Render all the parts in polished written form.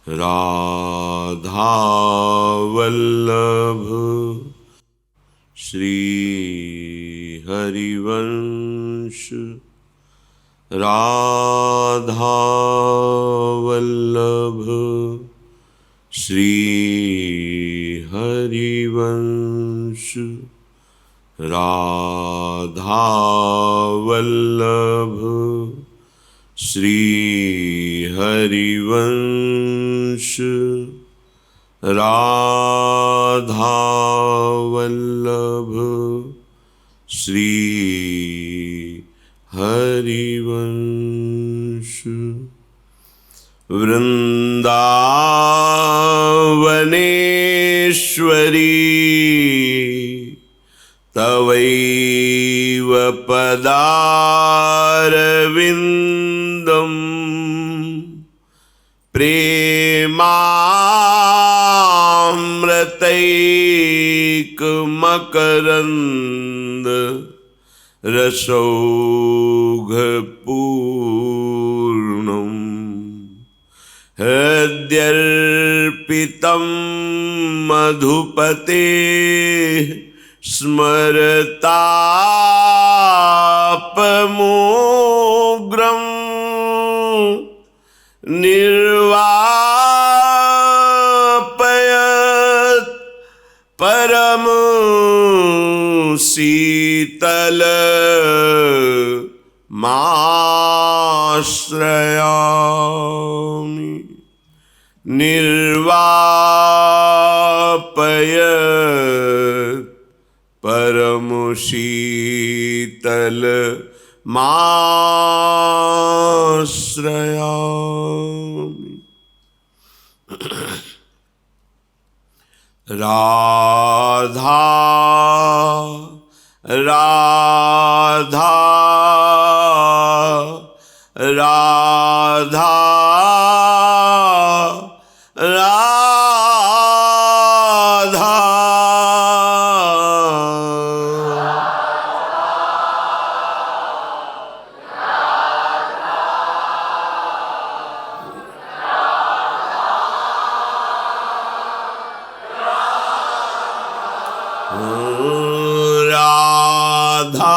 राधा वल्लभ श्री हरिवंश राधा वल्लभ श्री हरिवंश राधा वल्लभ श्री हरिवंश राधा वल्लभ श्री हरिवंश। वृंदावनेश्वरी तवैव पदारविन्दम् प्रेमामृतैकमकरन्द रसौघपूर्णम् हृद्यर्पितं मधुपतेः स्मरतापमोग्रं निर्वापयत् परम शीतलमाश्रयामि निर्वापयत् परम शीतलमाश्रयामि। राधा राधा राधा राधा राधा राधा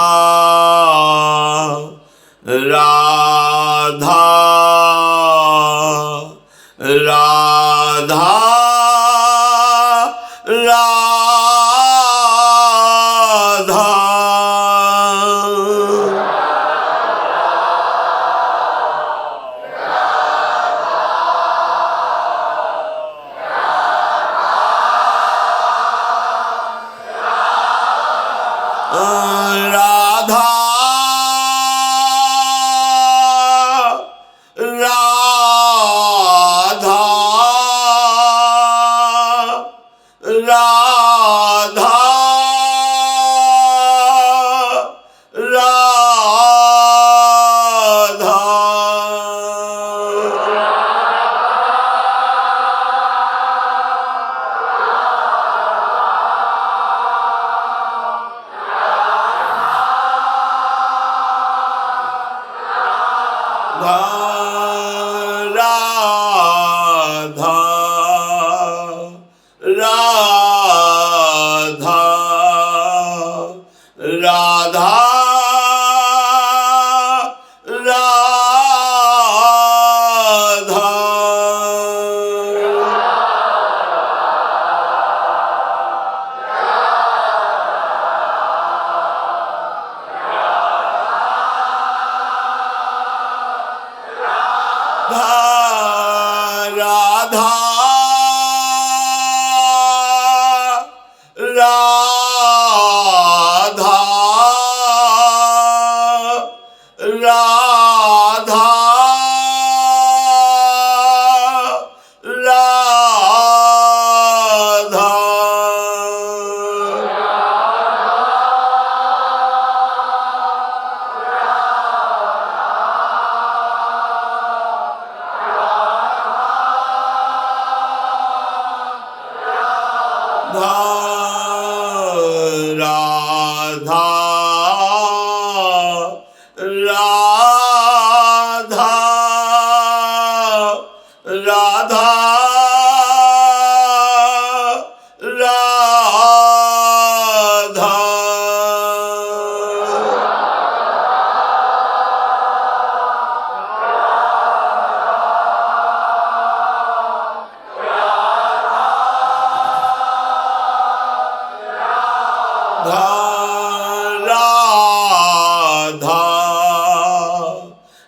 राधा राधा राधा राधा राधा राधा राधा राधा राधा राधा राधा राधा राधा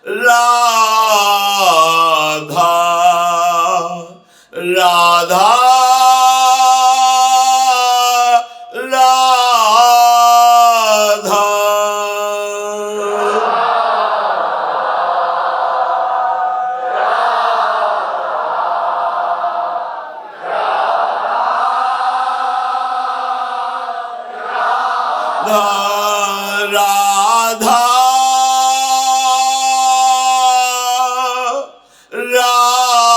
राधा राधा राधा राधा राधा राधा राधा राधा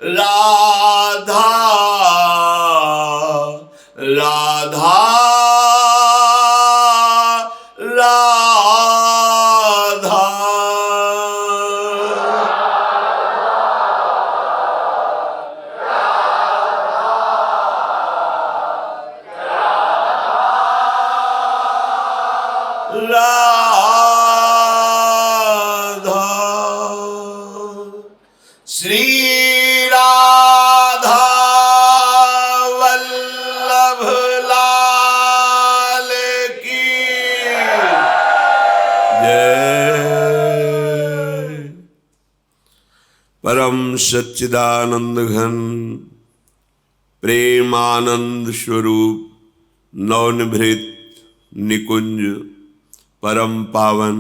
राधा राधा राधा राधा श्री राधा वल्लभ लाल की जय। परम सच्चिदानंद घन प्रेमानंद स्वरूप नवनिभृत निकुंज परम पावन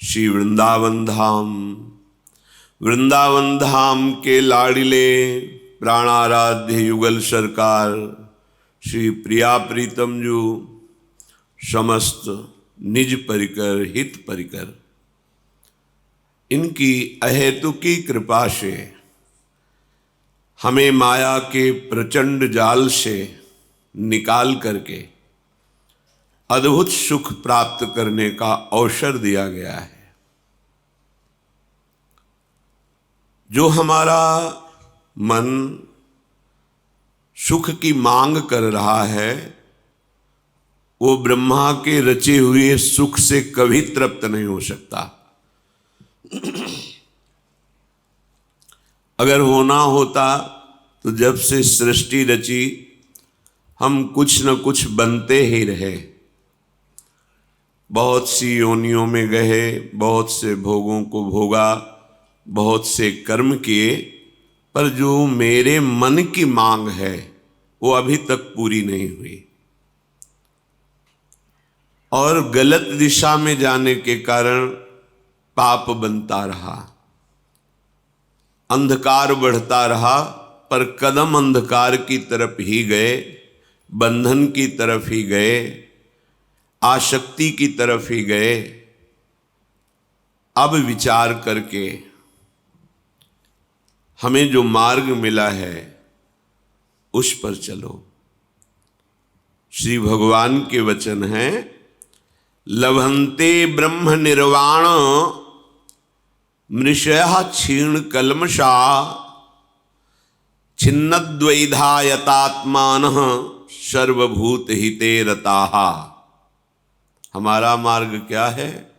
श्री वृंदावन धाम के लाडिले प्राणाराध्य युगल सरकार श्री प्रिया प्रीतम जी समस्त निज परिकर हित परिकर इनकी अहेतुकी कृपा से हमें माया के प्रचंड जाल से निकाल करके अद्भुत सुख प्राप्त करने का अवसर दिया गया है। जो हमारा मन सुख की मांग कर रहा है वो ब्रह्मा के रचे हुए सुख से कभी तृप्त नहीं हो सकता। अगर होना होता तो जब से सृष्टि रची हम कुछ न कुछ बनते ही रहे, बहुत सी योनियों में गए, बहुत से भोगों को भोगा, बहुत से कर्म किए, पर जो मेरे मन की मांग है वो अभी तक पूरी नहीं हुई और गलत दिशा में जाने के कारण पाप बनता रहा, अंधकार बढ़ता रहा, पर कदम अंधकार की तरफ ही गए, बंधन की तरफ ही गए, आसक्ति की तरफ ही गए। अब विचार करके हमें जो मार्ग मिला है उस पर चलो। श्री भगवान के वचन हैं, लभन्ते ब्रह्म निर्वाण मृषयः क्षीण कल्मषा छिन्नद्वैधायतात्मानः सर्वभूत हिते रताः। हमारा मार्ग क्या है?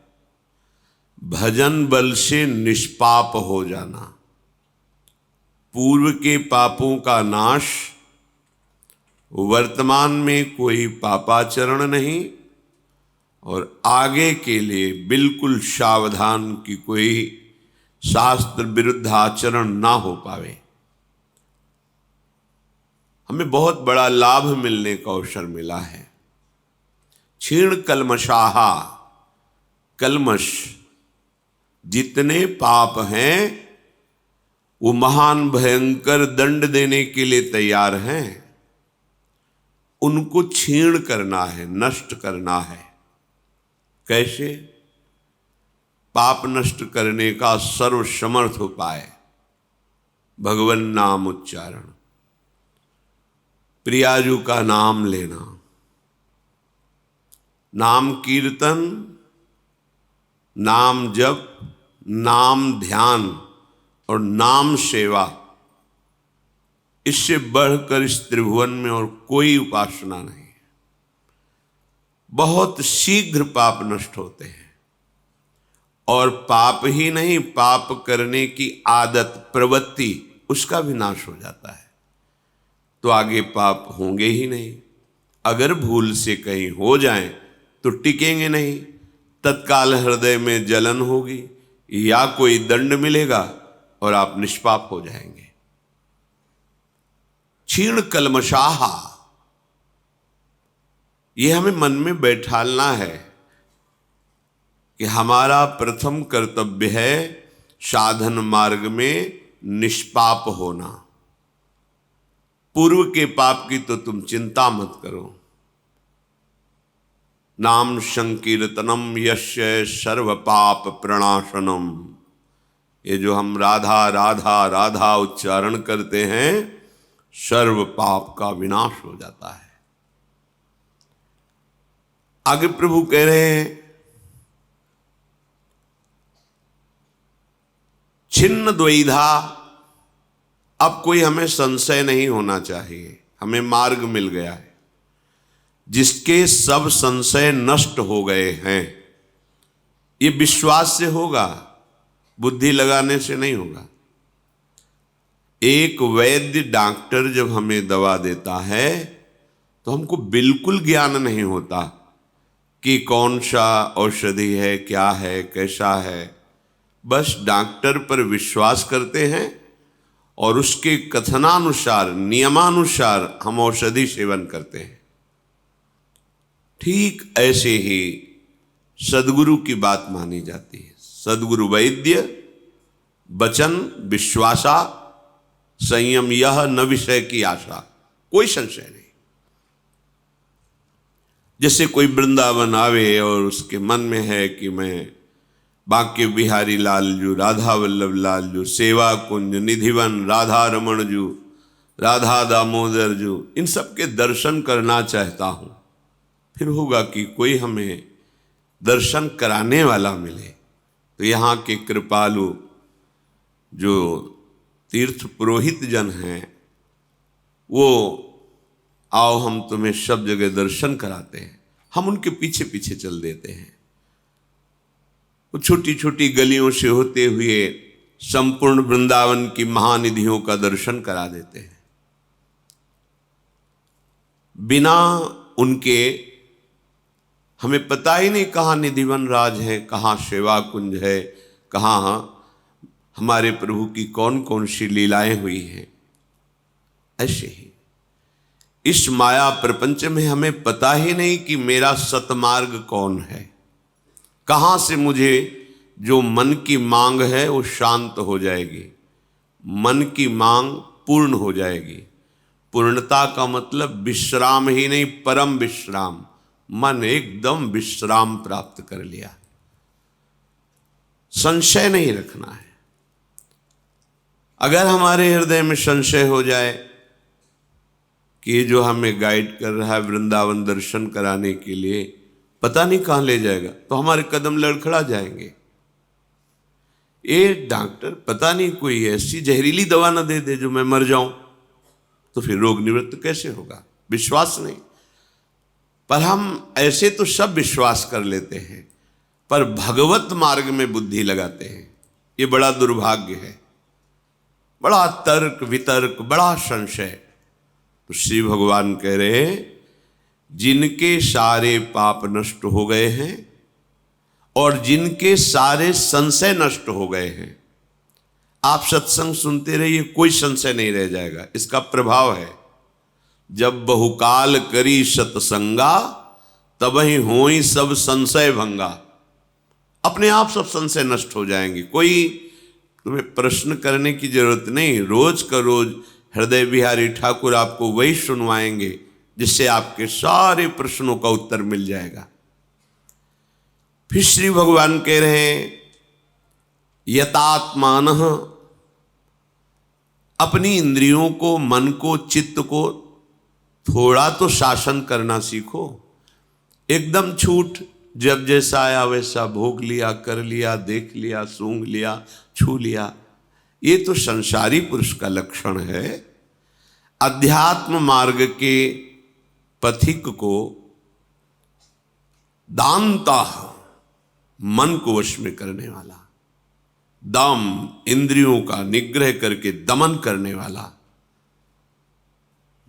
भजन बल से निष्पाप हो जाना, पूर्व के पापों का नाश, वर्तमान में कोई पापाचरण नहीं और आगे के लिए बिल्कुल सावधान कि कोई शास्त्र विरुद्ध आचरण ना हो पावे। हमें बहुत बड़ा लाभ मिलने का अवसर मिला है। क्षीण कल्मषाहा, कल्मष जितने पाप हैं वो महान भयंकर दंड देने के लिए तैयार हैं। उनको छीण करना है, नष्ट करना है। कैसे? पाप नष्ट करने का सर्वसमर्थ उपाय भगवन नाम उच्चारण, प्रियाजू का नाम लेना, नाम कीर्तन, नाम जप, नाम ध्यान और नाम सेवा। इससे बढ़कर इस त्रिभुवन में और कोई उपासना नहीं है। बहुत शीघ्र पाप नष्ट होते हैं। और पाप ही नहीं, पाप करने की आदत, प्रवृत्ति, उसका भी नाश हो जाता है। तो आगे पाप होंगे ही नहीं। अगर भूल से कहीं हो जाएं तो टिकेंगे नहीं। तत्काल हृदय में जलन होगी या कोई दंड मिलेगा और आप निष्पाप हो जाएंगे। क्षीण कलमशाहा, यह हमें मन में बैठालना है कि हमारा प्रथम कर्तव्य है साधन मार्ग में निष्पाप होना। पूर्व के पाप की तो तुम चिंता मत करो। नाम संकीर्तनम यस्य सर्व पाप प्रणाशनम, ये जो हम राधा राधा राधा उच्चारण करते हैं, सर्व पाप का विनाश हो जाता है। आगे प्रभु कह रहे हैं, छिन्न द्वैधा, अब कोई हमें संशय नहीं होना चाहिए। हमें मार्ग मिल गया है जिसके सब संशय नष्ट हो गए हैं। ये विश्वास से होगा, बुद्धि लगाने से नहीं होगा। एक वैद्य डॉक्टर जब हमें दवा देता है तो हमको बिल्कुल ज्ञान नहीं होता कि कौन सा औषधि है, क्या है, कैसा है। बस डॉक्टर पर विश्वास करते हैं और उसके कथनानुसार, नियमानुसार हम औषधि सेवन करते हैं। ठीक ऐसे ही सद्गुरु की बात मानी जाती है। सद्गुरु वैद्य वचन विश्वासा, संयम यह न विषय की आशा, कोई संशय नहीं। जैसे कोई वृंदावन आवे और उसके मन में है कि मैं बांके बिहारी लाल जू, राधा वल्लभ लाल जू, सेवा कुंज, निधिवन, राधा रमण जू, राधा दामोदर जू, इन सब के दर्शन करना चाहता हूं। फिर होगा कि कोई हमें दर्शन कराने वाला मिले। तो यहाँ के कृपालु जो तीर्थ पुरोहित जन हैं, वो आओ हम तुम्हें सब जगह दर्शन कराते हैं। हम उनके पीछे पीछे चल देते हैं। वो छोटी छोटी गलियों से होते हुए संपूर्ण वृंदावन की महानिधियों का दर्शन करा देते हैं। बिना उनके हमें पता ही नहीं कहाँ निधिवन राज है, कहाँ सेवा कुंज है, कहाँ हमारे प्रभु की कौन कौन सी लीलाएं हुई हैं। ऐसे ही इस माया प्रपंच में हमें पता ही नहीं कि मेरा सतमार्ग कौन है, कहाँ से मुझे जो मन की मांग है वो शांत हो जाएगी, मन की मांग पूर्ण हो जाएगी। पूर्णता का मतलब विश्राम ही नहीं, परम विश्राम। मन एकदम विश्राम प्राप्त कर लिया। संशय नहीं रखना है। अगर हमारे हृदय में संशय हो जाए कि ये जो हमें गाइड कर रहा है वृंदावन दर्शन कराने के लिए, पता नहीं कहाँ ले जाएगा, तो हमारे कदम लड़खड़ा जाएंगे। ये डॉक्टर पता नहीं कोई ऐसी जहरीली दवा ना दे दे जो मैं मर जाऊं, तो फिर रोग निवृत्त कैसे होगा? विश्वास नहीं। पर हम ऐसे तो सब विश्वास कर लेते हैं, पर भगवत मार्ग में बुद्धि लगाते हैं। ये बड़ा दुर्भाग्य है। बड़ा तर्क वितर्क, बड़ा संशय। तो श्री भगवान कह रहे हैं, जिनके सारे पाप नष्ट हो गए हैं और जिनके सारे संशय नष्ट हो गए हैं, आप सत्संग सुनते रहिए, कोई संशय नहीं रह जाएगा। इसका प्रभाव है, जब बहुकाल करी सतसंगा, तब ही होई सब संशय भंगा। अपने आप सब संशय नष्ट हो जाएंगे। कोई तुम्हें प्रश्न करने की जरूरत नहीं, रोज का रोज हृदय बिहारी ठाकुर आपको वही सुनवाएंगे जिससे आपके सारे प्रश्नों का उत्तर मिल जाएगा। फिर श्री भगवान कह रहे हैं यतात्मान, अपनी इंद्रियों को, मन को, चित्त को थोड़ा तो शासन करना सीखो। एकदम छूट, जब जैसा आया वैसा भोग लिया, कर लिया, देख लिया, सूंघ लिया, छू लिया, ये तो संसारी पुरुष का लक्षण है। अध्यात्म मार्ग के पथिक को दानता, मन को वश में करने वाला, दम, इंद्रियों का निग्रह करके दमन करने वाला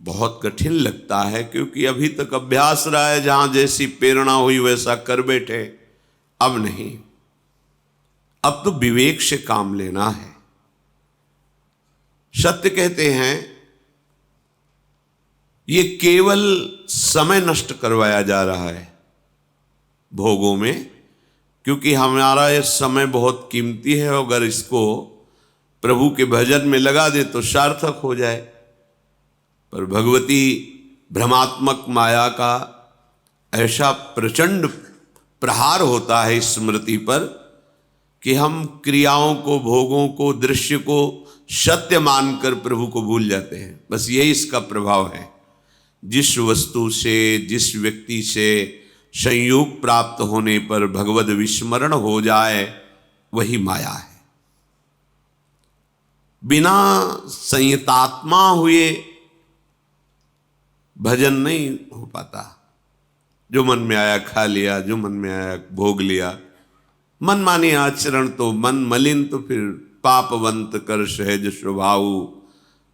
बहुत कठिन लगता है, क्योंकि अभी तक अभ्यास रहा है, जहां जैसी प्रेरणा हुई वैसा कर बैठे। अब नहीं, अब तो विवेक से काम लेना है। सत्य कहते हैं ये केवल समय नष्ट करवाया जा रहा है भोगों में, क्योंकि हमारा ये समय बहुत कीमती है। अगर इसको प्रभु के भजन में लगा दे तो सार्थक हो जाए। पर भगवती भ्रमात्मक माया का ऐसा प्रचंड प्रहार होता है इस स्मृति पर कि हम क्रियाओं को, भोगों को, दृश्य को सत्य मानकर प्रभु को भूल जाते हैं। बस यही इसका प्रभाव है। जिस वस्तु से, जिस व्यक्ति से संयोग प्राप्त होने पर भगवद विस्मरण हो जाए वही माया है। बिना संयतात्मा हुए भजन नहीं हो पाता। जो मन में आया खा लिया, जो मन में आया भोग लिया। मनमानी आचरण तो मन मलिन, तो फिर पापवंत कर सहज स्वभाव,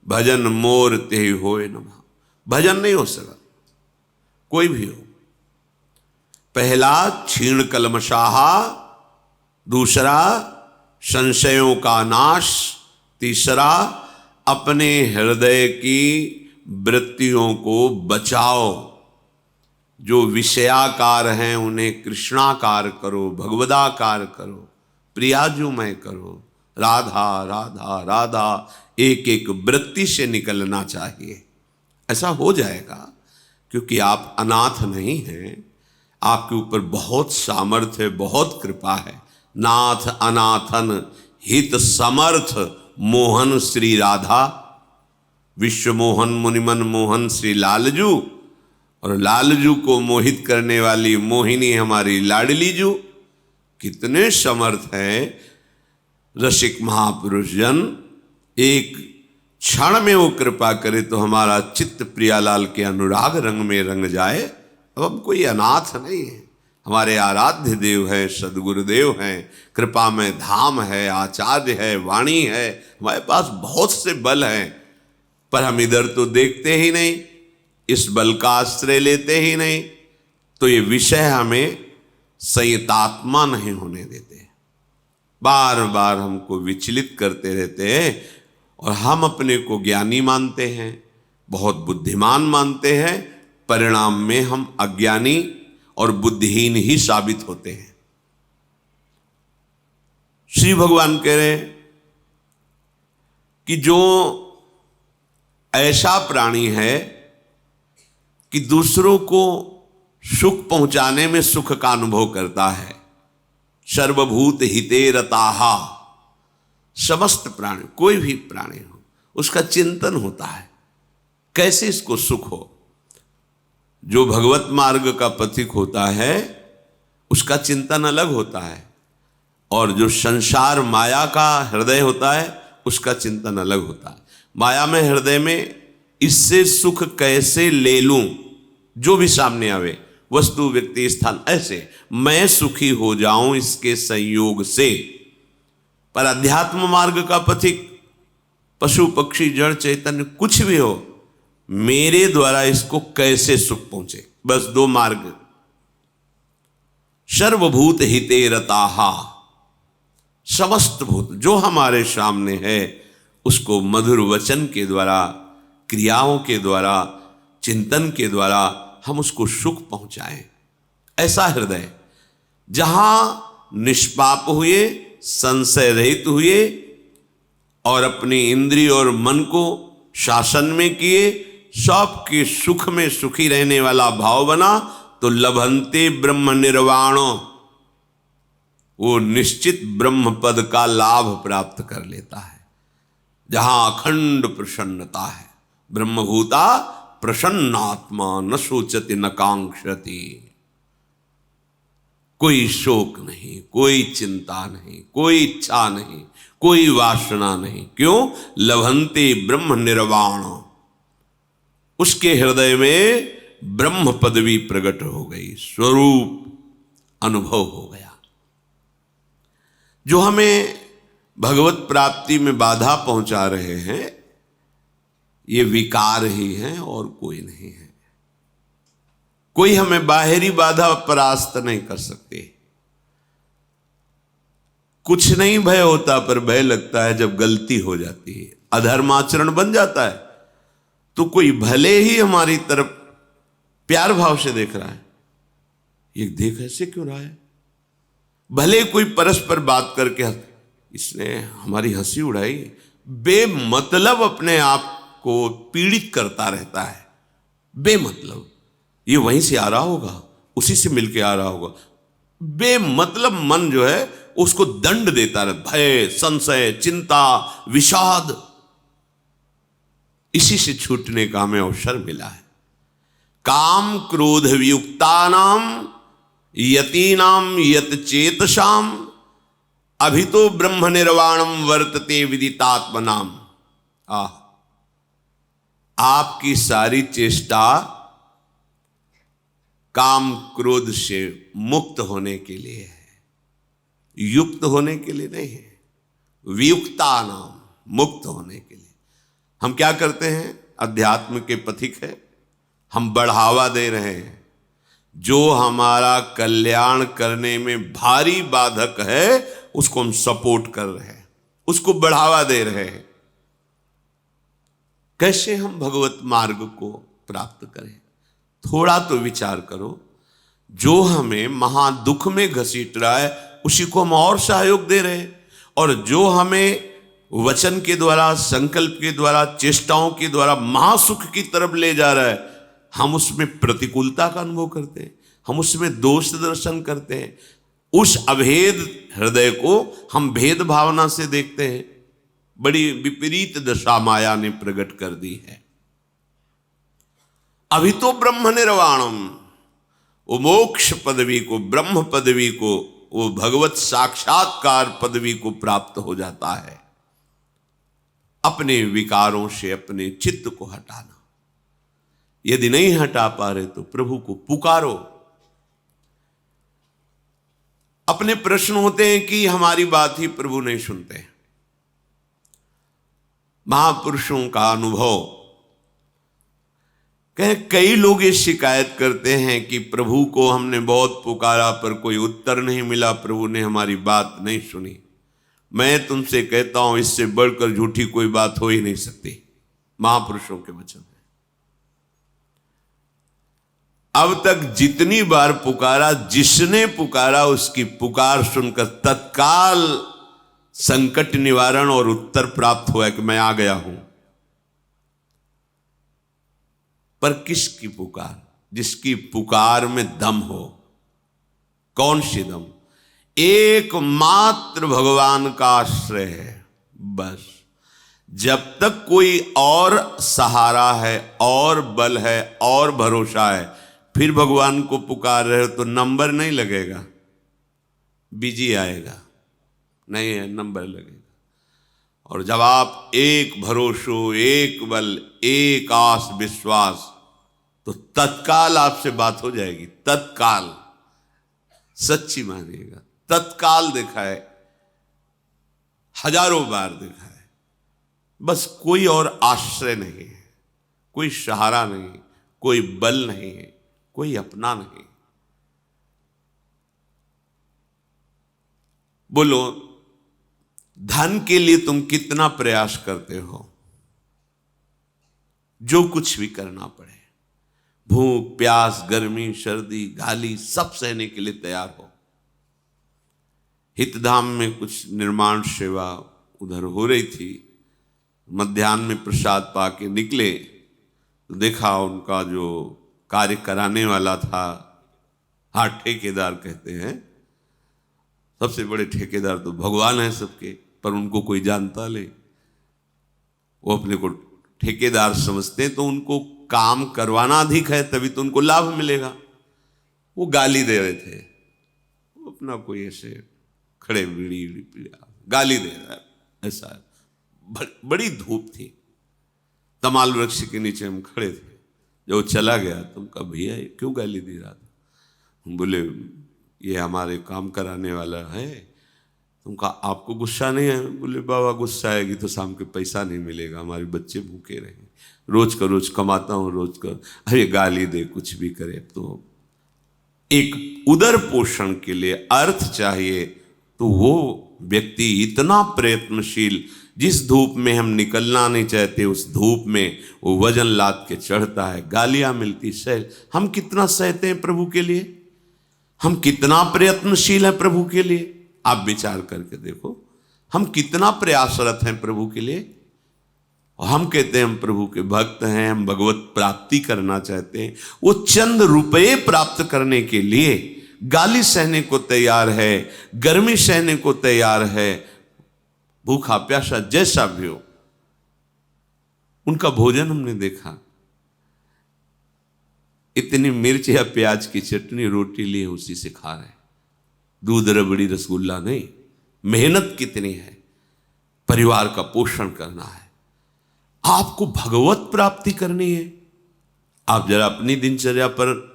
भजन मोर ते होए न भाव। भजन नहीं हो सका, कोई भी हो। पहला क्षीण कलमशाहा, दूसरा संशयों का नाश, तीसरा अपने हृदय की वृत्तियों को बचाओ। जो विषयाकार हैं उन्हें कृष्णाकार करो, भगवदाकार करो, प्रियाजुमय करो। राधा राधा राधा एक एक वृत्ति से निकलना चाहिए। ऐसा हो जाएगा, क्योंकि आप अनाथ नहीं हैं। आपके ऊपर बहुत सामर्थ्य, बहुत कृपा है। नाथ अनाथन हित समर्थ मोहन श्री राधा, विश्व मोहन मुनिमन मोहन श्री लालजू। और लालजू को मोहित करने वाली मोहिनी हमारी लाडली जू। कितने समर्थ हैं रसिक महापुरुष जन। एक क्षण में वो कृपा करे तो हमारा चित्त प्रियालाल के अनुराग रंग में रंग जाए। अब हम कोई अनाथ नहीं है, हमारे आराध्य देव हैं, सदगुरुदेव हैं, कृपा में धाम है, आचार्य है, वाणी है। हमारे पास बहुत से बल हैं, पर हम इधर तो देखते ही नहीं, इस बल का आश्रय लेते ही नहीं। तो ये विषय हमें संयतात्मा नहीं होने देते, बार बार हमको विचलित करते रहते हैं। और हम अपने को ज्ञानी मानते हैं, बहुत बुद्धिमान मानते हैं। परिणाम में हम अज्ञानी और बुद्धिहीन ही साबित होते हैं। श्री भगवान कह रहे हैं कि जो ऐसा प्राणी है कि दूसरों को सुख पहुंचाने में सुख का अनुभव करता है, सर्वभूत हिते रताहा, समस्त प्राणी, कोई भी प्राणी हो, उसका चिंतन होता है कैसे इसको सुख हो। जो भगवत मार्ग का पथिक होता है उसका चिंतन अलग होता है, और जो संसार माया का हृदय होता है उसका चिंतन अलग होता है। माया में, हृदय में इससे सुख कैसे ले लूं, जो भी सामने आवे, वस्तु, व्यक्ति, स्थान, ऐसे मैं सुखी हो जाऊं इसके संयोग से। पर अध्यात्म मार्ग का पथिक, पशु पक्षी जड़ चैतन्य कुछ भी हो, मेरे द्वारा इसको कैसे सुख पहुंचे। बस दो मार्ग। सर्वभूत हिते रताहा, समस्त भूत जो हमारे सामने है उसको मधुर वचन के द्वारा, क्रियाओं के द्वारा, चिंतन के द्वारा हम उसको सुख पहुंचाएं। ऐसा हृदय जहां निष्पाप हुए, संशय रहित हुए और अपनी इंद्रिय और मन को शासन में किए, सबके सुख में सुखी रहने वाला भाव बना, तो लभंते ब्रह्म निर्वाणो, वो निश्चित ब्रह्म पद का लाभ प्राप्त कर लेता है, जहां अखंड प्रसन्नता है। ब्रह्मभूता प्रसन्नात्मा न सोचति न कांक्षति। कोई शोक नहीं, कोई चिंता नहीं, कोई इच्छा नहीं, कोई वासना नहीं। क्यों? लभंते ब्रह्म निर्वाण, उसके हृदय में ब्रह्म पदवी प्रकट हो गई, स्वरूप अनुभव हो गया। जो हमें भगवत प्राप्ति में बाधा पहुंचा रहे हैं, ये विकार ही हैं और कोई नहीं है। कोई हमें बाहरी बाधा परास्त नहीं कर सकते। कुछ नहीं भय होता, पर भय लगता है जब गलती हो जाती है, अधर्माचरण बन जाता है, तो कोई भले ही हमारी तरफ प्यार भाव से देख रहा है, ये देख ऐसे क्यों रहा है, भले कोई परस्पर बात करके इसने हमारी हंसी उड़ाई, बेमतलब अपने आप को पीड़ित करता रहता है, बेमतलब। ये वहीं से आ रहा होगा, उसी से मिलके आ रहा होगा, बेमतलब मन जो है उसको दंड देता रहता, भय, संशय, चिंता, विषाद। इसी से छूटने का हमें अवसर मिला है। काम क्रोध वियुक्तानाम यतीनाम यत चेतसाम अभितो ब्रह्म निर्वाणम वर्तते विदितात्मनाम। आपकी सारी चेष्टा काम क्रोध से मुक्त होने के लिए है, युक्त होने के लिए नहीं है। वियुक्ता नाम, मुक्त होने के लिए। हम क्या करते हैं? अध्यात्म के पथिक है, हम बढ़ावा दे रहे हैं। जो हमारा कल्याण करने में भारी बाधक है उसको हम सपोर्ट कर रहे हैं, उसको बढ़ावा दे रहे हैं। कैसे हम भगवत मार्ग को प्राप्त करें? थोड़ा तो विचार करो। जो हमें महादुख में घसीट रहा है उसी को हम और सहयोग दे रहे हैं, और जो हमें वचन के द्वारा, संकल्प के द्वारा, चेष्टाओं के द्वारा महासुख की तरफ ले जा रहा है, हम उसमें प्रतिकूलता का अनुभव करते हैं, हम उसमें दोष दर्शन करते हैं। उस अभेद हृदय को हम भेद भावना से देखते हैं। बड़ी विपरीत दशा माया ने प्रकट कर दी है। अभी तो ब्रह्म निर्वाणम, वो मोक्ष पदवी को, ब्रह्म पदवी को, वो भगवत साक्षात्कार पदवी को प्राप्त हो जाता है। अपने विकारों से अपने चित्त को हटाना। यदि नहीं हटा पा रहे तो प्रभु को पुकारो। अपने प्रश्न होते हैं कि हमारी बात ही प्रभु नहीं सुनते। महापुरुषों का अनुभव, कई लोग ये शिकायत करते हैं कि प्रभु को हमने बहुत पुकारा पर कोई उत्तर नहीं मिला, प्रभु ने हमारी बात नहीं सुनी। मैं तुमसे कहता हूं, इससे बढ़कर झूठी कोई बात हो ही नहीं सकती। महापुरुषों के वचन है। अब तक जितनी बार पुकारा, जिसने पुकारा उसकी पुकार सुनकर तत्काल संकट निवारण और उत्तर प्राप्त हुआ कि मैं आ गया हूं। पर किसकी पुकार? जिसकी पुकार में दम हो। कौन सी दम? एकमात्र भगवान का आश्रय है, बस। जब तक कोई और सहारा है, और बल है, और भरोसा है, फिर भगवान को पुकार रहे हो तो नंबर नहीं लगेगा, बिजी आएगा, नहीं है, नंबर लगेगा। और जब आप एक भरोसो, एक बल, एक आस विश्वास, तो तत्काल आपसे बात हो जाएगी। तत्काल, सच्ची मानिएगा, तत्काल देखा है, हजारों बार देखा है। बस कोई और आश्रय नहीं है, कोई सहारा नहीं, कोई बल नहीं है, कोई अपना नहीं। बोलो, धन के लिए तुम कितना प्रयास करते हो? जो कुछ भी करना पड़े, भूख, प्यास, गर्मी, सर्दी, गाली, सब सहने के लिए तैयार हो। हितधाम में कुछ निर्माण सेवा उधर हो रही थी। मध्याह्न में प्रसाद पाके निकले तो देखा उनका जो कार्य कराने वाला था, हाँ ठेकेदार कहते हैं, सबसे बड़े ठेकेदार तो भगवान है सबके, पर उनको कोई जानता नहीं, वो अपने को ठेकेदार समझते हैं तो उनको काम करवाना अधिक है तभी तो उनको लाभ मिलेगा। वो गाली दे रहे थे, वो अपना कोई ऐसे खड़े बीड़ी पीड़ा गाली दे रहा है, ऐसा बड़ी धूप थी। तमाल वृक्ष के नीचे हम खड़े थे, जब वो चला गया तो हम कहा भैया ये क्यों गाली दे रहा था? हम बोले ये हमारे काम कराने वाला है। तुम कहा आपको गुस्सा नहीं है? बोले बाबा गुस्सा आएगी तो शाम के पैसा नहीं मिलेगा, हमारे बच्चे भूखे रहेंगे, रोज का रोज कमाता हूँ, रोज का। अरे गाली दे कुछ भी करे, तो एक उदर पोषण के लिए अर्थ चाहिए, तो वो व्यक्ति इतना प्रयत्नशील, जिस धूप में हम निकलना नहीं चाहते उस धूप में वो वजन लाद के चढ़ता है, गालियां मिलती सह। हम कितना सहते हैं प्रभु के लिए, हम कितना प्रयत्नशील हैं प्रभु के लिए। आप विचार करके देखो, हम कितना प्रयासरत हैं प्रभु के लिए। और हम कहते हैं हम प्रभु के भक्त हैं, हम भगवत प्राप्ति करना चाहते हैं। वो चंद रुपए प्राप्त करने के लिए गाली सहने को तैयार है, गर्मी सहने को तैयार है, भूखा प्यासा जैसा भी हो। उनका भोजन हमने देखा, इतनी मिर्च या प्याज की चटनी रोटी लिए उसी से खा रहे, दूध रबड़ी रसगुल्ला नहीं। मेहनत कितनी है, परिवार का पोषण करना है, आपको भगवत प्राप्ति करनी है। आप जरा अपनी दिनचर्या पर,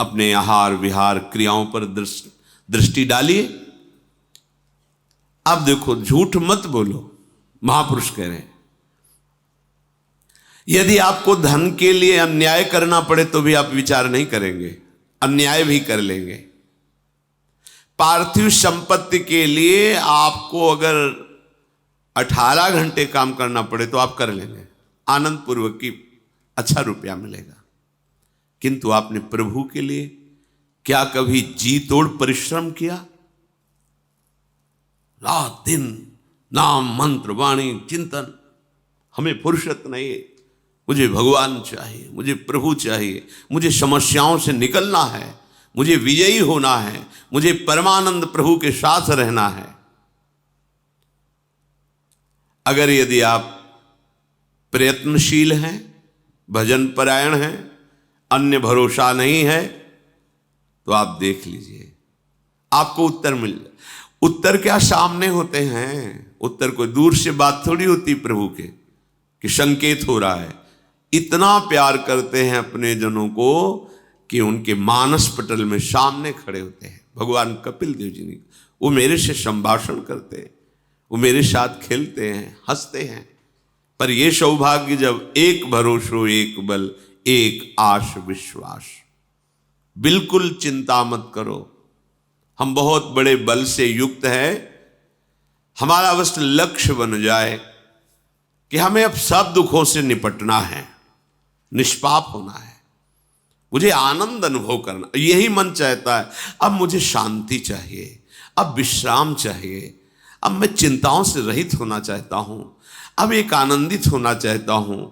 अपने आहार विहार क्रियाओं पर दृष्टि डालिए। आप देखो, झूठ मत बोलो, महापुरुष कह रहे हैं यदि आपको धन के लिए अन्याय करना पड़े तो भी आप विचार नहीं करेंगे, अन्याय भी कर लेंगे। पार्थिव संपत्ति के लिए आपको अगर 18 घंटे काम करना पड़े तो आप कर लेंगे, आनंद पूर्वक की अच्छा रुपया मिलेगा। किंतु आपने प्रभु के लिए क्या कभी जी तोड़ परिश्रम किया? रात दिन नाम मंत्र वाणी चिंतन, हमें फुर्सत नहीं है, मुझे भगवान चाहिए, मुझे प्रभु चाहिए, मुझे समस्याओं से निकलना है, मुझे विजयी होना है, मुझे परमानंद प्रभु के साथ रहना है। अगर यदि आप प्रयत्नशील हैं, भजन परायण हैं, अन्य भरोसा नहीं है, तो आप देख लीजिए आपको उत्तर मिल जाए। उत्तर क्या सामने होते हैं, उत्तर कोई दूर से बात थोड़ी होती प्रभु के कि संकेत हो रहा है। इतना प्यार करते हैं अपने जनों को कि उनके मानस पटल में सामने खड़े होते हैं। भगवान कपिल देव जी ने, वो मेरे से संभाषण करते हैं, वो मेरे साथ खेलते हैं, हंसते हैं। पर ये सौभाग्य जब एक भरोसो एक बल एक आश विश्वास, बिल्कुल चिंता मत करो, हम बहुत बड़े बल से युक्त हैं। हमारा बस लक्ष्य बन जाए कि हमें अब सब दुखों से निपटना है, निष्पाप होना है, मुझे आनंद अनुभव करना, यही मन चाहता है। अब मुझे शांति चाहिए, अब विश्राम चाहिए, अब मैं चिंताओं से रहित होना चाहता हूं, अब एक आनंदित होना चाहता हूं,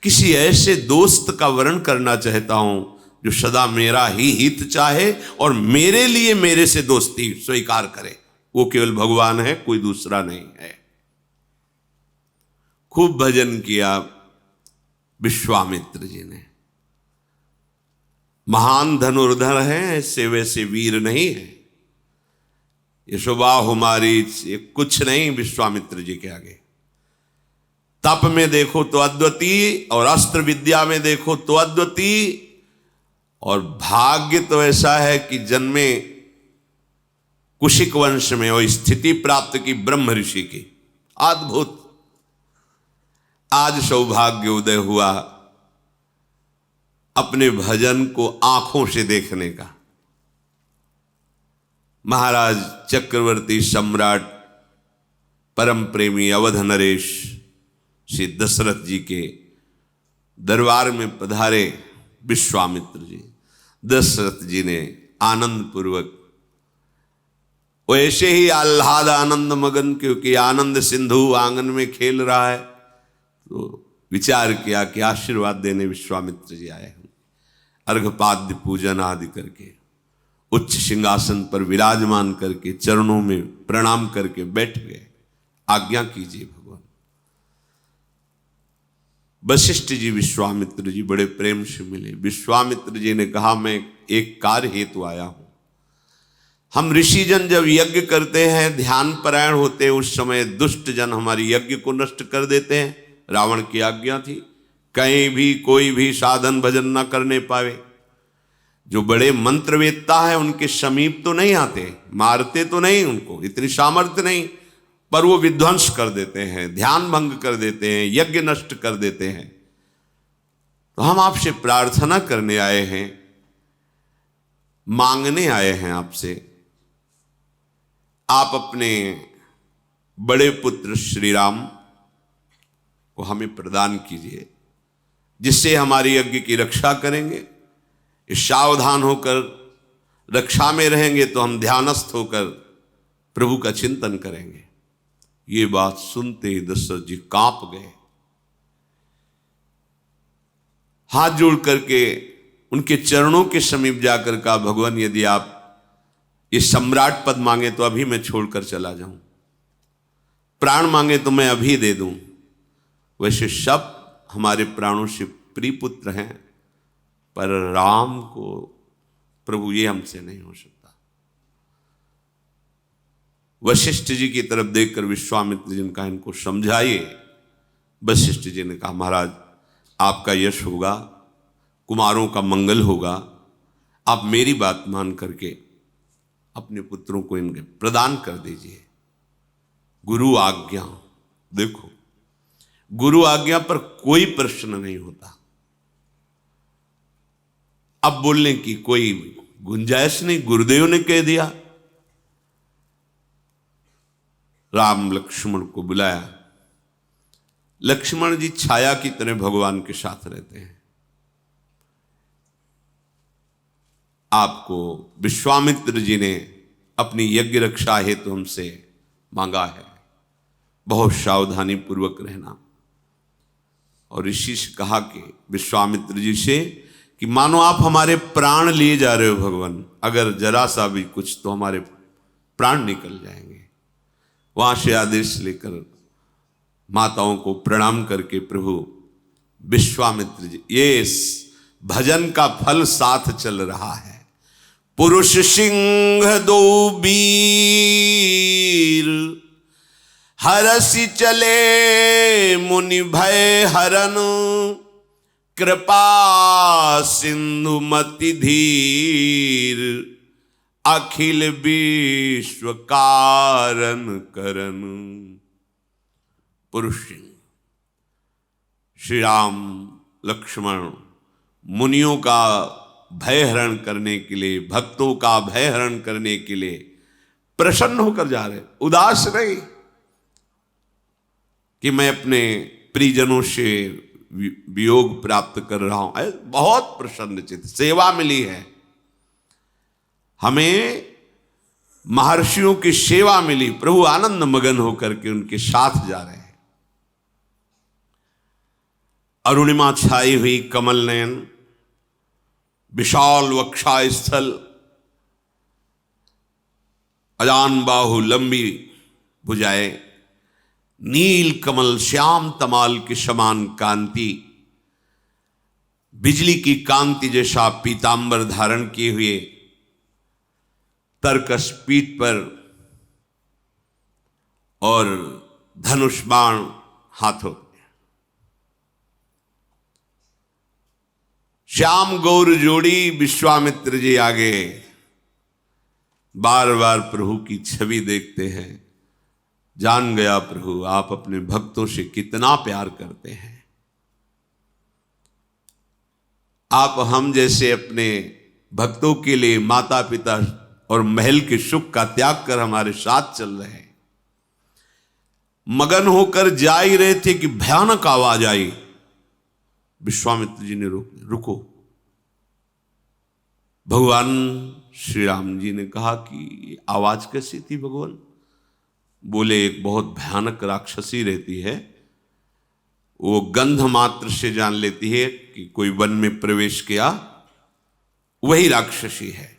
किसी ऐसे दोस्त का वर्ण करना चाहता हूं जो सदा मेरा ही हित चाहे और मेरे लिए मेरे से दोस्ती स्वीकार करे। वो केवल भगवान है, कोई दूसरा नहीं है। खूब भजन किया विश्वामित्र जी ने, महान धनुर्धर हैं, ऐसे वैसे वीर नहीं है। यशोबा हमारी ये कुछ नहीं विश्वामित्र जी के आगे। तप में देखो तो अद्वितीय, और अस्त्र विद्या में देखो तो अद्वितीय, और भाग्य तो ऐसा है कि जन्मे कुशिक वंश में और स्थिति प्राप्त की ब्रह्म ऋषि की, अद्भुत। आज सौभाग्य उदय हुआ अपने भजन को आंखों से देखने का। महाराज चक्रवर्ती सम्राट परम प्रेमी अवध नरेश श्री दशरथ जी के दरबार में पधारे विश्वामित्र जी। दशरथ जी ने आनंद पूर्वक वो ऐसे ही आह्लाद आनंद मगन, क्योंकि आनंद सिंधु आंगन में खेल रहा है, तो विचार किया कि आशीर्वाद देने विश्वामित्र जी आए हैं। अर्घपाद्य पूजन आदि करके उच्च सिंहासन पर विराजमान करके चरणों में प्रणाम करके बैठ गए। आज्ञा कीजिए भगवान। वशिष्ठ जी विश्वामित्र जी बड़े प्रेम से मिले। विश्वामित्र जी ने कहा, मैं एक कार्य हेतु आया हूं। हम ऋषिजन जब यज्ञ करते हैं, ध्यान परायण होते हैं, उस समय दुष्ट जन हमारी यज्ञ को नष्ट कर देते हैं। रावण की आज्ञा थी कहीं भी कोई भी साधन भजन ना करने पावे। जो बड़े मंत्रवेत्ता हैं उनके समीप तो नहीं आते, मारते तो नहीं, उनको इतनी सामर्थ्य नहीं, पर वो विध्वंस कर देते हैं, ध्यान भंग कर देते हैं, यज्ञ नष्ट कर देते हैं। तो हम आपसे प्रार्थना करने आए हैं, मांगने आए हैं आपसे, आप अपने बड़े पुत्र श्री राम को हमें प्रदान कीजिए, जिससे हमारी यज्ञ की रक्षा करेंगे। सावधान होकर रक्षा में रहेंगे तो हम ध्यानस्थ होकर प्रभु का चिंतन करेंगे। ये बात सुनते ही दशरथ जी कांप गए। हाथ जोड़ करके उनके चरणों के समीप जाकर कहा, भगवान यदि आप ये सम्राट पद मांगे तो अभी मैं छोड़कर चला जाऊं, प्राण मांगे तो मैं अभी दे दूं। वैसे सब हमारे प्राणों से प्रिय पुत्र हैं, पर राम को प्रभु ये हमसे नहीं हो सकता। वशिष्ठ जी की तरफ देखकर विश्वामित्र जी ने कहा, इनको समझाइए। वशिष्ठ जी ने कहा, महाराज आपका यश होगा, कुमारों का मंगल होगा, आप मेरी बात मान करके अपने पुत्रों को इनके प्रदान कर दीजिए। गुरु आज्ञा, देखो गुरु आज्ञा पर कोई प्रश्न नहीं होता। अब बोलने की कोई गुंजाइश नहीं, गुरुदेव ने कह दिया। राम लक्ष्मण को बुलाया। लक्ष्मण जी छाया की तरह भगवान के साथ रहते हैं। आपको विश्वामित्र जी ने अपनी यज्ञ रक्षा हेतु हमसे मांगा है, बहुत सावधानी पूर्वक रहना। और ऋषि से कहा कि विश्वामित्र जी से कि मानो आप हमारे प्राण लिए जा रहे हो भगवान, अगर जरा सा भी कुछ तो हमारे प्राण निकल जाएंगे। वहां से आदेश लेकर माताओं को प्रणाम करके प्रभु विश्वामित्र जी, ये भजन का फल साथ चल रहा है। पुरुष सिंह दो वीर, हरसि चले मुनि भय हरन, कृपा सिंधु मति धीर, अखिल विश्व कारण करन। पुरुष सिंह श्री राम लक्ष्मण मुनियों का भय हरण करने के लिए, भक्तों का भय हरण करने के लिए प्रसन्न होकर जा रहे, उदास नहीं कि मैं अपने परिजनों से वियोग प्राप्त कर रहा हूं। बहुत प्रसन्नचित सेवा मिली है हमें, महर्षियों की सेवा मिली। प्रभु आनंद मगन होकर के उनके साथ जा रहे हैं। अरुणिमा छाई हुई कमल नयन, विशाल वक्षा स्थल, अजान बाहु लंबी भुजाएं, नील कमल श्याम तमाल के समान कांति, बिजली की कांति जैसा पीतांबर धारण किए हुए, तरकस पीठ पर और धनुष बाण हाथों। श्याम गौर जोड़ी विश्वामित्र जी आगे बार बार प्रभु की छवि देखते हैं। जान गया प्रभु आप अपने भक्तों से कितना प्यार करते हैं। आप हम जैसे अपने भक्तों के लिए माता पिता और महल के सुख का त्याग कर हमारे साथ चल रहे हैं। मगन होकर जा ही रहे थे कि भयानक आवाज आई। विश्वामित्र जी ने रुको। भगवान श्री राम जी ने कहा कि आवाज कैसी थी भगवान? बोले एक बहुत भयानक राक्षसी रहती है, वो गंध मात्र से जान लेती है कि कोई वन में प्रवेश किया, वही राक्षसी है।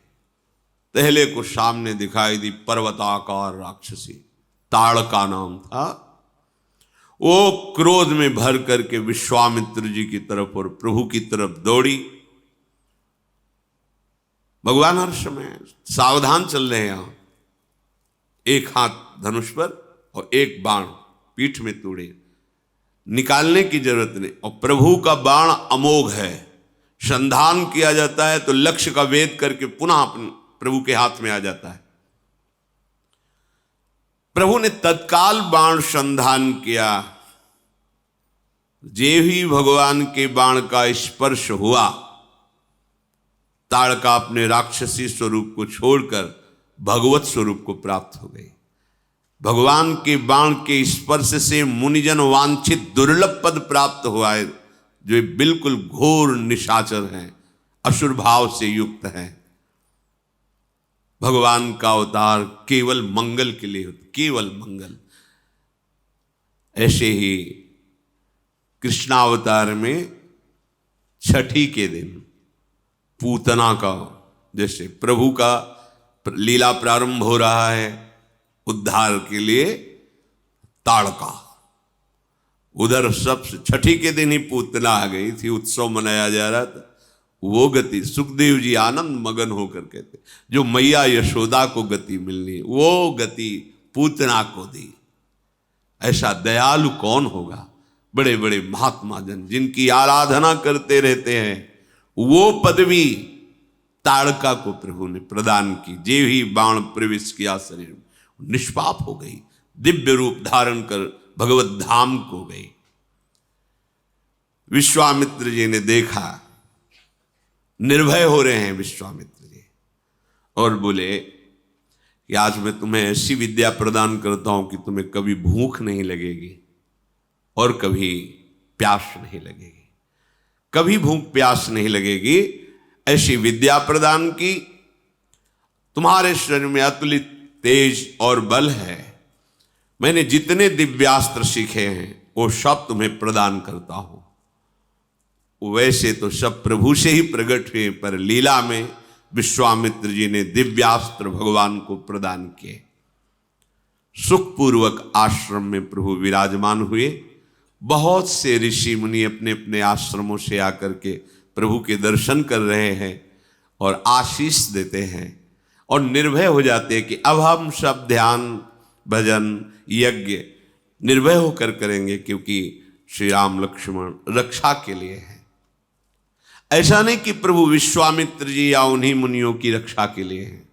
पहले को सामने दिखाई दी पर्वताकार राक्षसी, ताड़का नाम था। वो क्रोध में भर करके विश्वामित्र जी की तरफ और प्रभु की तरफ दौड़ी। भगवान हर समय सावधान चल रहे हैं। यहां एक हाथ धनुष पर और एक बाण पीठ में तोड़े, निकालने की जरूरत नहीं। और प्रभु का बाण अमोघ है, संधान किया जाता है तो लक्ष्य का भेद करके पुनः अपने प्रभु के हाथ में आ जाता है। प्रभु ने तत्काल बाण संधान किया। जे ही भगवान के बाण का स्पर्श हुआ, ताड़का अपने राक्षसी स्वरूप को छोड़कर भगवत स्वरूप को प्राप्त हो गई। भगवान के बाण के स्पर्श से मुनिजन वांछित दुर्लभ पद प्राप्त हुआ है, जो बिल्कुल घोर निशाचर हैं, असुर भाव से युक्त हैं। भगवान का अवतार केवल मंगल के लिए होता, केवल मंगल। ऐसे ही कृष्णावतार में छठी के दिन पूतना का, जैसे प्रभु का लीला प्रारंभ हो रहा है उद्धार के लिए, ताड़का, उधर सबसे छठी के दिन ही पूतना आ गई थी, उत्सव मनाया जा रहा था। वो गति सुखदेव जी आनंद मगन होकर कहते, जो मैया यशोदा को गति मिलनी वो गति पूतना को दी। ऐसा दयालु कौन होगा? बड़े बड़े महात्मा जन जिनकी आराधना करते रहते हैं, वो पदवी ताड़का को प्रभु ने प्रदान की। जे ही बाण प्रवेश किया शरीर में, निष्पाप हो गई, दिव्य रूप धारण कर भगवत धाम को गई। विश्वामित्र जी ने देखा, निर्भय हो रहे हैं विश्वामित्र जी, और बोले कि आज मैं तुम्हें ऐसी विद्या प्रदान करता हूं कि तुम्हें कभी भूख नहीं लगेगी और कभी प्यास नहीं लगेगी, कभी भूख प्यास नहीं लगेगी। ऐसी विद्या प्रदान की। तुम्हारे शरीर में अतुलित तेज और बल है। मैंने जितने दिव्यास्त्र सीखे हैं वो सब तुम्हें प्रदान करता हूं। वैसे तो सब प्रभु से ही प्रकट हुए, पर लीला में विश्वामित्र जी ने दिव्यास्त्र भगवान को प्रदान किए। सुखपूर्वक आश्रम में प्रभु विराजमान हुए। बहुत से ऋषि मुनि अपने अपने आश्रमों से आकर के प्रभु के दर्शन कर रहे हैं और आशीष देते हैं और निर्भय हो जाते हैं कि अब हम सब ध्यान भजन यज्ञ निर्भय होकर करेंगे, क्योंकि श्री राम लक्ष्मण रक्षा के लिए है। ऐसा नहीं कि प्रभु विश्वामित्र जी या उन्हीं मुनियों की रक्षा के लिए हैं,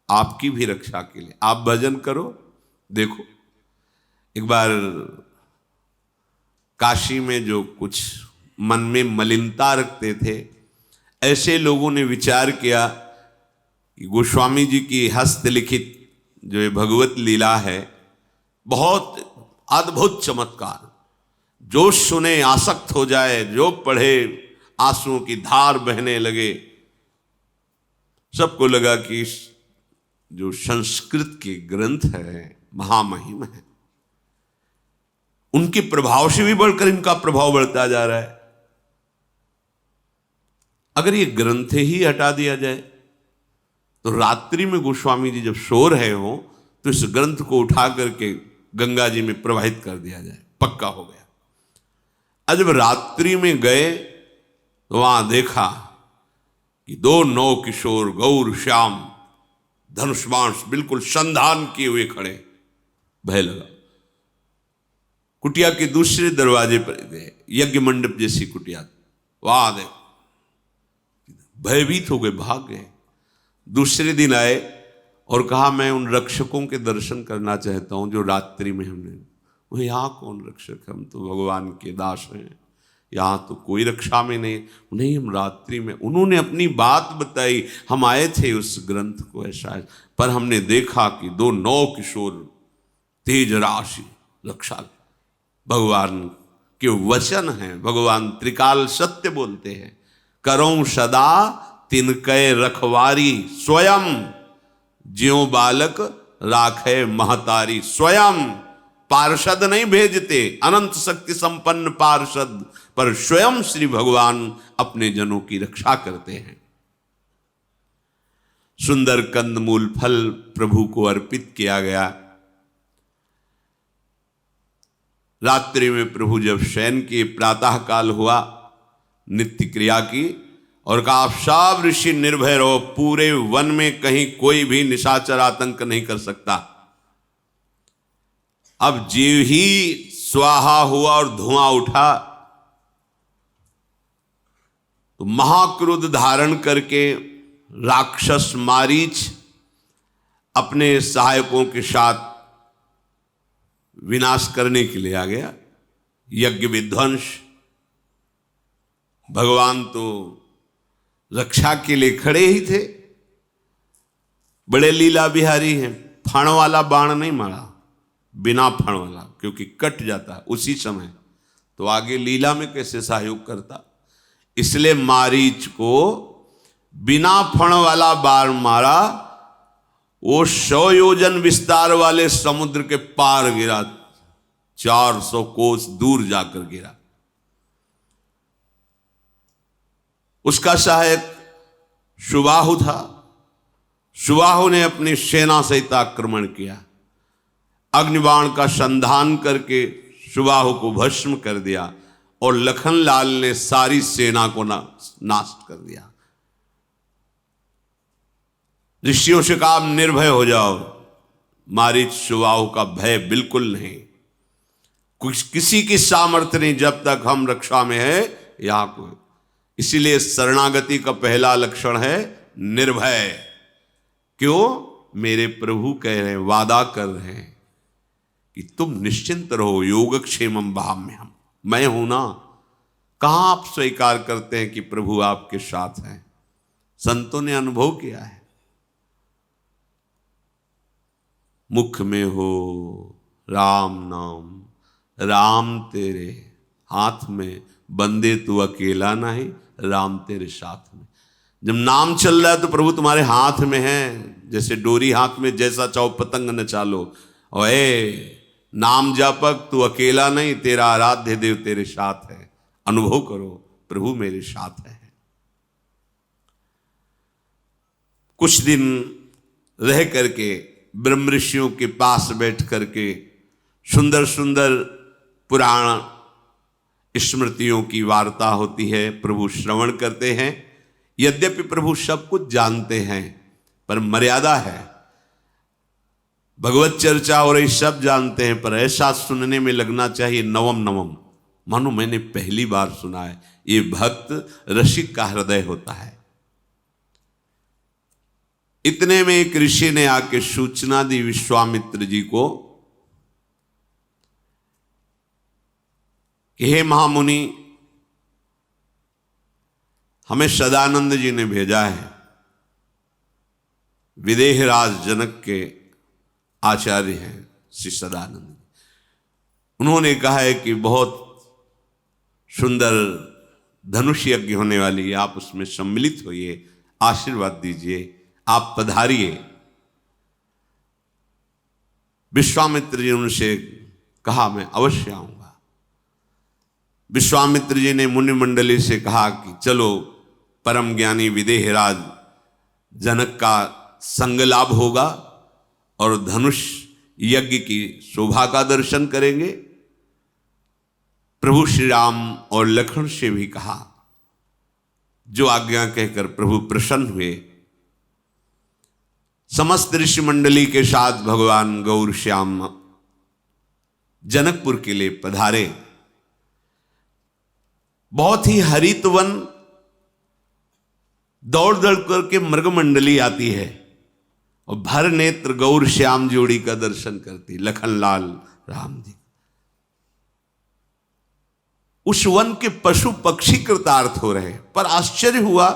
आपकी भी रक्षा के लिए। आप भजन करो। देखो, एक बार काशी में जो कुछ मन में मलिनता रखते थे, ऐसे लोगों ने विचार किया कि गोस्वामी जी की हस्तलिखित जो ये भगवत लीला है, बहुत अद्भुत चमत्कार, जो सुने आसक्त हो जाए, जो पढ़े आंसुओं की धार बहने लगे। सबको लगा कि जो संस्कृत के ग्रंथ है महामहिम है, उनके प्रभाव से भी बढ़कर इनका प्रभाव बढ़ता जा रहा है। अगर ये ग्रंथ ही हटा दिया जाए तो रात्रि में गोस्वामी जी जब सो रहे हो तो इस ग्रंथ को उठा करके गंगा जी में प्रवाहित कर दिया जाए, पक्का हो गया। आज जब रात्रि में गए तो वहां देखा कि दो नौ किशोर गौर श्याम धनुष बाण बिल्कुल संधान किए हुए खड़े। भय लगा। कुटिया के दूसरे दरवाजे पर गए, यज्ञ मंडप जैसी कुटिया, वहां देख भयभीत हो गए, भाग गए। दूसरे दिन आए और कहा मैं उन रक्षकों के दर्शन करना चाहता हूं जो रात्रि में हमने। वो यहाँ कौन रक्षक, हम तो भगवान के दास हैं, यहाँ तो कोई रक्षा में नहीं हम रात्रि में। उन्होंने अपनी बात बताई, हम आए थे उस ग्रंथ को ऐसा, पर हमने देखा कि दो नौ किशोर तेज राशि रक्षा। भगवान के वचन हैं, भगवान त्रिकाल सत्य बोलते हैं। करो सदा तिनकै रखवारी, स्वयं ज्यों बालक राखे महतारी। स्वयं पार्षद नहीं भेजते, अनंत शक्ति संपन्न पार्षद, पर स्वयं श्री भगवान अपने जनों की रक्षा करते हैं। सुंदर कंदमूल फल प्रभु को अर्पित किया गया। रात्रि में प्रभु जब शयन किए, प्रातः काल हुआ, नित्य क्रिया की और कहा आप सब ऋषि निर्भय रहो, पूरे वन में कहीं कोई भी निशाचर आतंक नहीं कर सकता। अब जीव ही स्वाहा हुआ और धुआं उठा तो महाक्रोध धारण करके राक्षस मारीच अपने सहायकों के साथ विनाश करने के लिए आ गया। यज्ञ विध्वंस। भगवान तो रक्षा के लिए खड़े ही थे, बड़े लीला बिहारी हैं। फण वाला बाण नहीं मारा, बिना फण वाला, क्योंकि कट जाता उसी समय, तो आगे लीला में कैसे सहयोग करता। इसलिए मारीच को बिना फण वाला बाण मारा, वो 100 योजन विस्तार वाले समुद्र के पार गिरा, 400 कोस दूर जाकर गिरा। उसका सहायक सुबाहु था। सुबाहु ने अपनी सेना सहित आक्रमण किया, अग्निबाण का संधान करके सुबाहु को भस्म कर दिया और लखनलाल ने सारी सेना को नाश कर दिया। ऋषियों से कहा आप निर्भय हो जाओ, मारीच सुबाहु का भय बिल्कुल नहीं, कुछ किसी की सामर्थ्य नहीं जब तक हम रक्षा में है यहां कोई। इसीलिए शरणागति का पहला लक्षण है निर्भय। क्यों? मेरे प्रभु कह रहे हैं, वादा कर रहे हैं कि तुम निश्चिंत रहो, योगक्षेमम भाम्यहम्, मैं हूं ना। कहां आप स्वीकार करते हैं कि प्रभु आपके साथ हैं? संतों ने अनुभव किया है। मुख में हो राम नाम, राम तेरे हाथ में, बंदे तू अकेला नहीं, राम तेरे साथ में। जब नाम चल रहा है तो प्रभु तुम्हारे हाथ में है। जैसे डोरी हाथ में, जैसा चाहो पतंग न चालो। और नाम जापक तू अकेला नहीं, तेरा आराध्य देव तेरे साथ है। अनुभव करो, प्रभु मेरे साथ है। कुछ दिन रह करके ब्रह्म ऋषियों के पास बैठ करके सुंदर सुंदर पुराण स्मृतियों की वार्ता होती है, प्रभु श्रवण करते हैं। यद्यपि प्रभु सब कुछ जानते हैं, पर मर्यादा है। भगवत चर्चा हो रही, सब जानते हैं, पर ऐसा सुनने में लगना चाहिए नवम नवम, मानो मैंने पहली बार सुना है। ये भक्त रसिक का हृदय होता है। इतने में एक ऋषि ने आके सूचना दी विश्वामित्र जी को कि हे महामुनि, हमें सदानंद जी ने भेजा है। विदेहराज जनक के आचार्य हैं श्री सदानंद। उन्होंने कहा है कि बहुत सुंदर धनुष यज्ञ होने वाली है, आप उसमें सम्मिलित होइए, आशीर्वाद दीजिए, आप पधारिए। विश्वामित्र जी उनसे कहा मैं अवश्य आऊंगा। विश्वामित्र जी ने मुनि मंडली से कहा कि चलो परम ज्ञानी विदेहराज जनक का संग लाभ होगा और धनुष यज्ञ की शोभा का दर्शन करेंगे। प्रभु श्री राम और लक्ष्मण से भी कहा, जो आज्ञा कहकर प्रभु प्रसन्न हुए। समस्त ऋषि मंडली के साथ भगवान गौर श्याम जनकपुर के लिए पधारे। बहुत ही हरित वन, दौड़ दौड़ करके मृग मंडली आती है और भर नेत्र गौर श्याम जोड़ी का दर्शन करती, लखनलाल राम जी। उस वन के पशु पक्षी कृतार्थ हो रहे, पर आश्चर्य हुआ,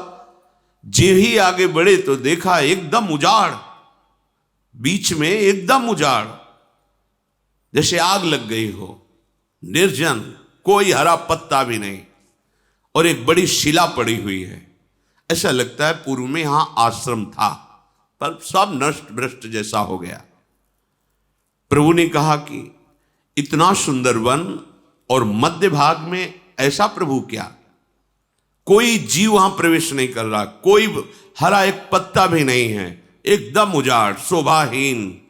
जे ही आगे बढ़े तो देखा एकदम उजाड़, बीच में एकदम उजाड़, जैसे आग लग गई हो, निर्जन, कोई हरा पत्ता भी नहीं, और एक बड़ी शिला पड़ी हुई है। ऐसा लगता है पूर्व में यहां आश्रम था, पर सब नष्ट भ्रष्ट जैसा हो गया। प्रभु ने कहा कि इतना सुंदर वन और मध्य भाग में ऐसा प्रभु क्या, कोई जीव वहां प्रवेश नहीं कर रहा, कोई हरा एक पत्ता भी नहीं है, एकदम उजाड़ शोभाहीन,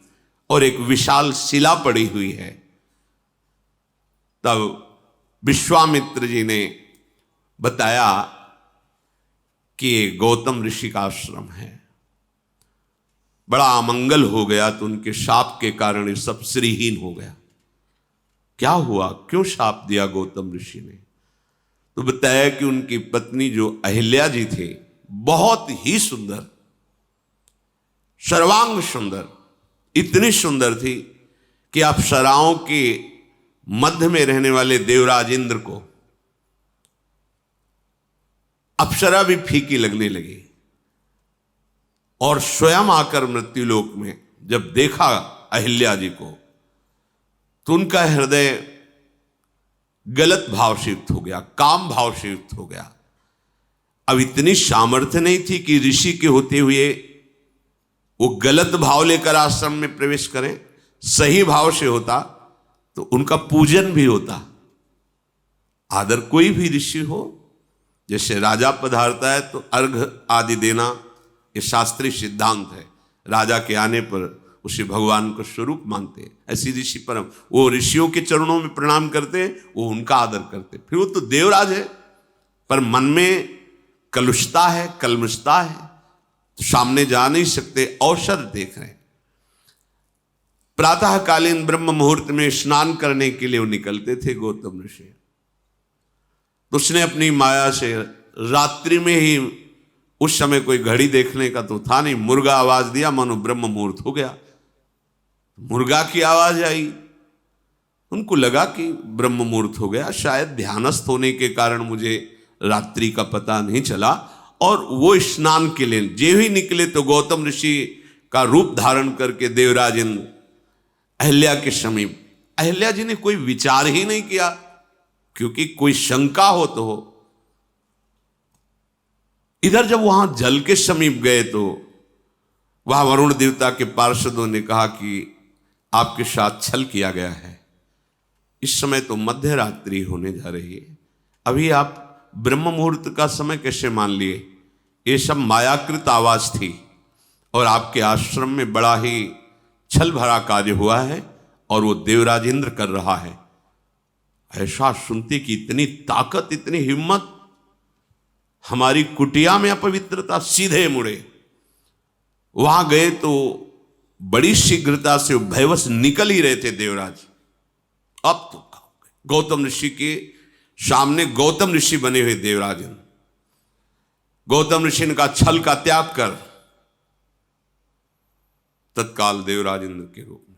और एक विशाल शिला पड़ी हुई है। तब विश्वामित्र जी ने बताया कि ये गौतम ऋषि का आश्रम है। बड़ा अमंगल हो गया, तो उनके शाप के कारण ये सब श्रीहीन हो गया। क्या हुआ, क्यों शाप दिया गौतम ऋषि ने? तो बताया कि उनकी पत्नी जो अहिल्या जी थी, बहुत ही सुंदर, सर्वांग सुंदर, इतनी सुंदर थी कि अप्सराओं के मध्य में रहने वाले देवराज इंद्र को अप्सरा भी फीकी लगने लगी। और स्वयं आकर मृत्युलोक में जब देखा अहिल्या जी को, तो उनका हृदय गलत भाव से युक्त हो गया, काम भाव से युक्त हो गया। अब इतनी सामर्थ्य नहीं थी कि ऋषि के होते हुए वो गलत भाव लेकर आश्रम में प्रवेश करें। सही भाव से होता तो उनका पूजन भी होता, आदर। कोई भी ऋषि हो, जैसे राजा पधारता है तो अर्घ आदि देना, ये शास्त्रीय सिद्धांत है। राजा के आने पर उसे भगवान को स्वरूप मानते हैं, ऐसी ऋषि परम, वो ऋषियों के चरणों में प्रणाम करते, वो उनका आदर करते। फिर वो तो देवराज है, पर मन में कलुषता है, कलमुषता है, तो सामने जा नहीं सकते, अवसर देख रहे हैं। प्रातःकालीन ब्रह्म मुहूर्त में स्नान करने के लिए वो निकलते थे गौतम ऋषि। तो उसने अपनी माया से रात्रि में ही, उस समय कोई घड़ी देखने का तो था नहीं, मुर्गा आवाज दिया, मानो ब्रह्म मुहूर्त हो गया। मुर्गा की आवाज आई, उनको लगा कि ब्रह्म मुहूर्त हो गया, शायद ध्यानस्थ होने के कारण मुझे रात्रि का पता नहीं चला। और वो स्नान के लिए जे ही निकले तो गौतम ऋषि का रूप धारण करके देवराज इंद्र अहिल्या के समीप। अहिल्या जी ने कोई विचार ही नहीं किया, क्योंकि कोई शंका हो तो हो। इधर जब वहां जल के समीप गए तो वह वरुण देवता के पार्षदों ने कहा कि आपके साथ छल किया गया है। इस समय तो मध्य रात्रि होने जा रही है, अभी आप ब्रह्म मुहूर्त का समय कैसे मान लिए? ये सब मायाकृत आवाज थी, और आपके आश्रम में बड़ा ही छल भरा कार्य हुआ है, और वो देवराज इंद्र कर रहा है। ऐसा सुनते कि इतनी ताकत, इतनी हिम्मत, हमारी कुटिया में अपवित्रता, सीधे मुड़े। वहां गए तो बड़ी शीघ्रता से भयवश निकल ही रहे थे देवराज। अब तो गौतम ऋषि के सामने गौतम ऋषि बने हुए देवराज, गौतम ऋषि ने कहा छल का त्याग कर। तत्काल देवराज इंद्र के रूप में,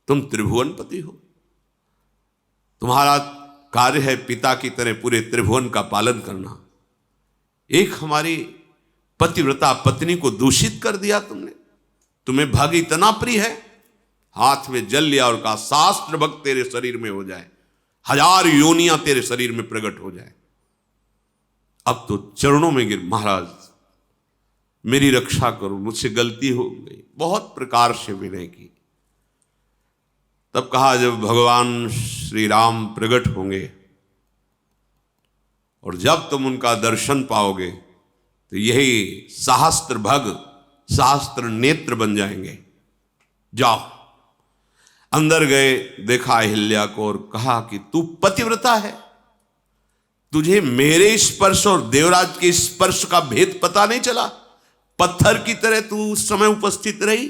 तुम त्रिभुवनपति हो, तुम्हारा कार्य है पिता की तरह पूरे त्रिभुवन का पालन करना। एक हमारी पतिव्रता पत्नी को दूषित कर दिया तुमने, तुम्हें भाग इतना प्रिय है, हाथ में जल लिया और कहा शास्त्र भक्त तेरे शरीर में हो जाए, 1000 योनियां तेरे शरीर में प्रकट हो जाए। अब तो चरणों में गिर, महाराज मेरी रक्षा करो, मुझसे गलती हो गई, बहुत प्रकार से विनय की। तब कहा जब भगवान श्री राम प्रकट होंगे और जब तुम उनका दर्शन पाओगे तो यही सहस्त्र भग, सहस्त्र नेत्र बन जाएंगे। जाओ। अंदर गए, देखा अहिल्या को और कहा कि तू पतिव्रता है, तुझे मेरे स्पर्श और देवराज के स्पर्श का भेद पता नहीं चला? पत्थर की तरह तू उस समय उपस्थित रही,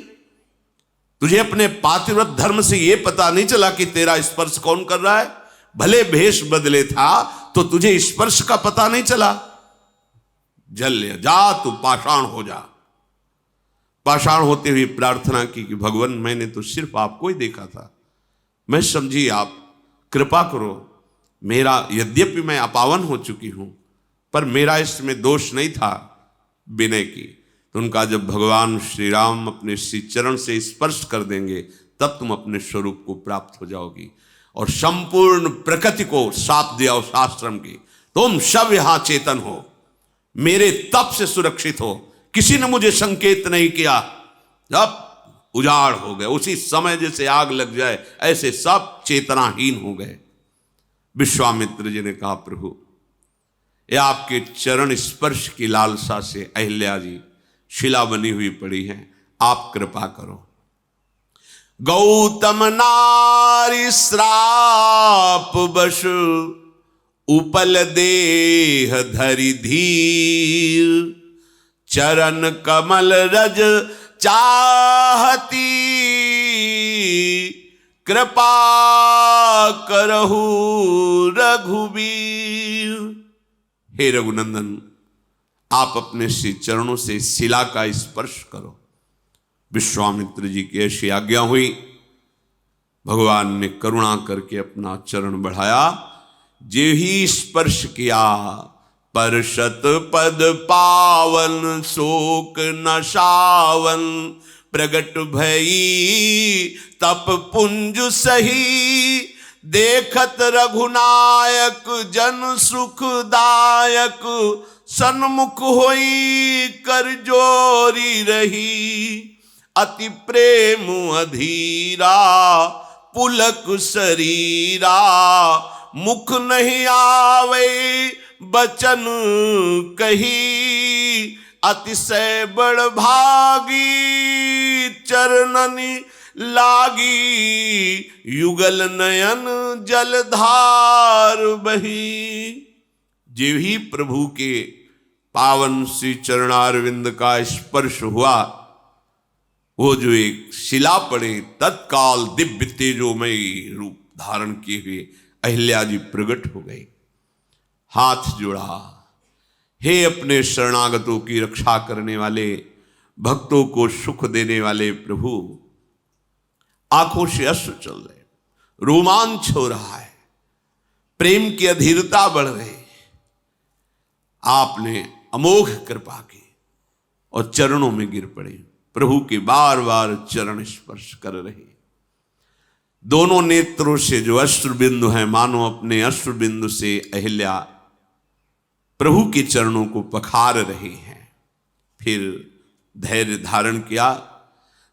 तुझे अपने पातिव्रत धर्म से यह पता नहीं चला कि तेरा स्पर्श कौन कर रहा है? भले भेष बदले था तो तुझे स्पर्श का पता नहीं चला? जल ले, जा तू पाषाण हो जा। पाषाण होते हुए प्रार्थना की कि भगवान मैंने तो सिर्फ आपको ही देखा था, मैं समझी आप कृपा करो, मेरा यद्यपि मैं अपावन हो चुकी हूं पर मेरा इसमें दोष नहीं था विनय की। तो उनका जब भगवान श्री राम अपने श्री चरण से स्पर्श कर देंगे तब तुम अपने स्वरूप को प्राप्त हो जाओगी। और संपूर्ण प्रकृति को साप दिया उस आश्रम की, तुम सब यहां चेतन हो, मेरे तप से सुरक्षित हो। किसी ने मुझे संकेत नहीं किया, जब उजाड़ हो गए उसी समय जैसे आग लग जाए ऐसे सब चेतनाहीन हो गए। विश्वामित्र जी ने कहा, प्रभु ये आपके चरण स्पर्श की लालसा से अहिल्या जी शिला बनी हुई पड़ी है, आप कृपा करो। गौतम नारी श्राप बश उपल देह धरि धीर, चरण कमल रज चाहती, कृपा करहु रघुबीर। हे रघुनंदन, आप अपने श्री चरणों से शिला का स्पर्श करो। विश्वामित्र जी की ऐसी आज्ञा हुई। भगवान ने करुणा करके अपना चरण बढ़ाया, जे ही स्पर्श किया परशत पद पावन, शोक नशावन, प्रगट भई तप पुंज सही, देखत रघुनायक जन सुखदायक, सन्मुख होई कर जोरी रही, अति प्रेम अधीरा पुलक शरीरा, मुख नहीं आवे बचन कही, अतिशय बड़ भागी चरणनि लागी, युगल नयन जलधार बही। जो ही प्रभु के पावन श्री चरणारविंद का स्पर्श हुआ, वो जो एक शिला पड़े, तत्काल दिव्य तेजोमयी रूप धारण किए हुए अहिल्या जी प्रकट हो गई। हाथ जोड़ा, हे अपने शरणागतों की रक्षा करने वाले, भक्तों को सुख देने वाले प्रभु। आंखों से अश्रु चल रहे, रोमांच हो रहा है, प्रेम की अधीरता बढ़ रही। आपने अमोघ कृपा की और चरणों में गिर पड़े। प्रभु के बार बार चरण स्पर्श कर रहे। दोनों नेत्रों से जो अश्रु बिंदु हैं, मानो अपने अश्रु बिंदु से अहिल्या प्रभु के चरणों को पखार रही हैं। फिर धैर्य धारण किया,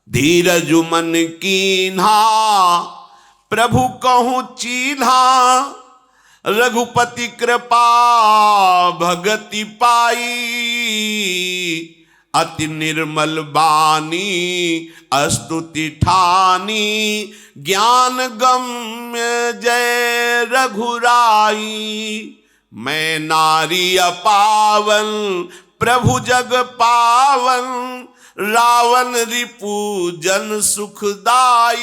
धीरज मन कीन्हा प्रभु कहूं चीन्हा, रघुपति कृपा भगति पाई, अति निर्मल बानी स्तुति ठानी, ज्ञान गम्य जय रघुराई, मैं नारी अपावन प्रभु जग पावन, रावण रिपु जन सुखदाई,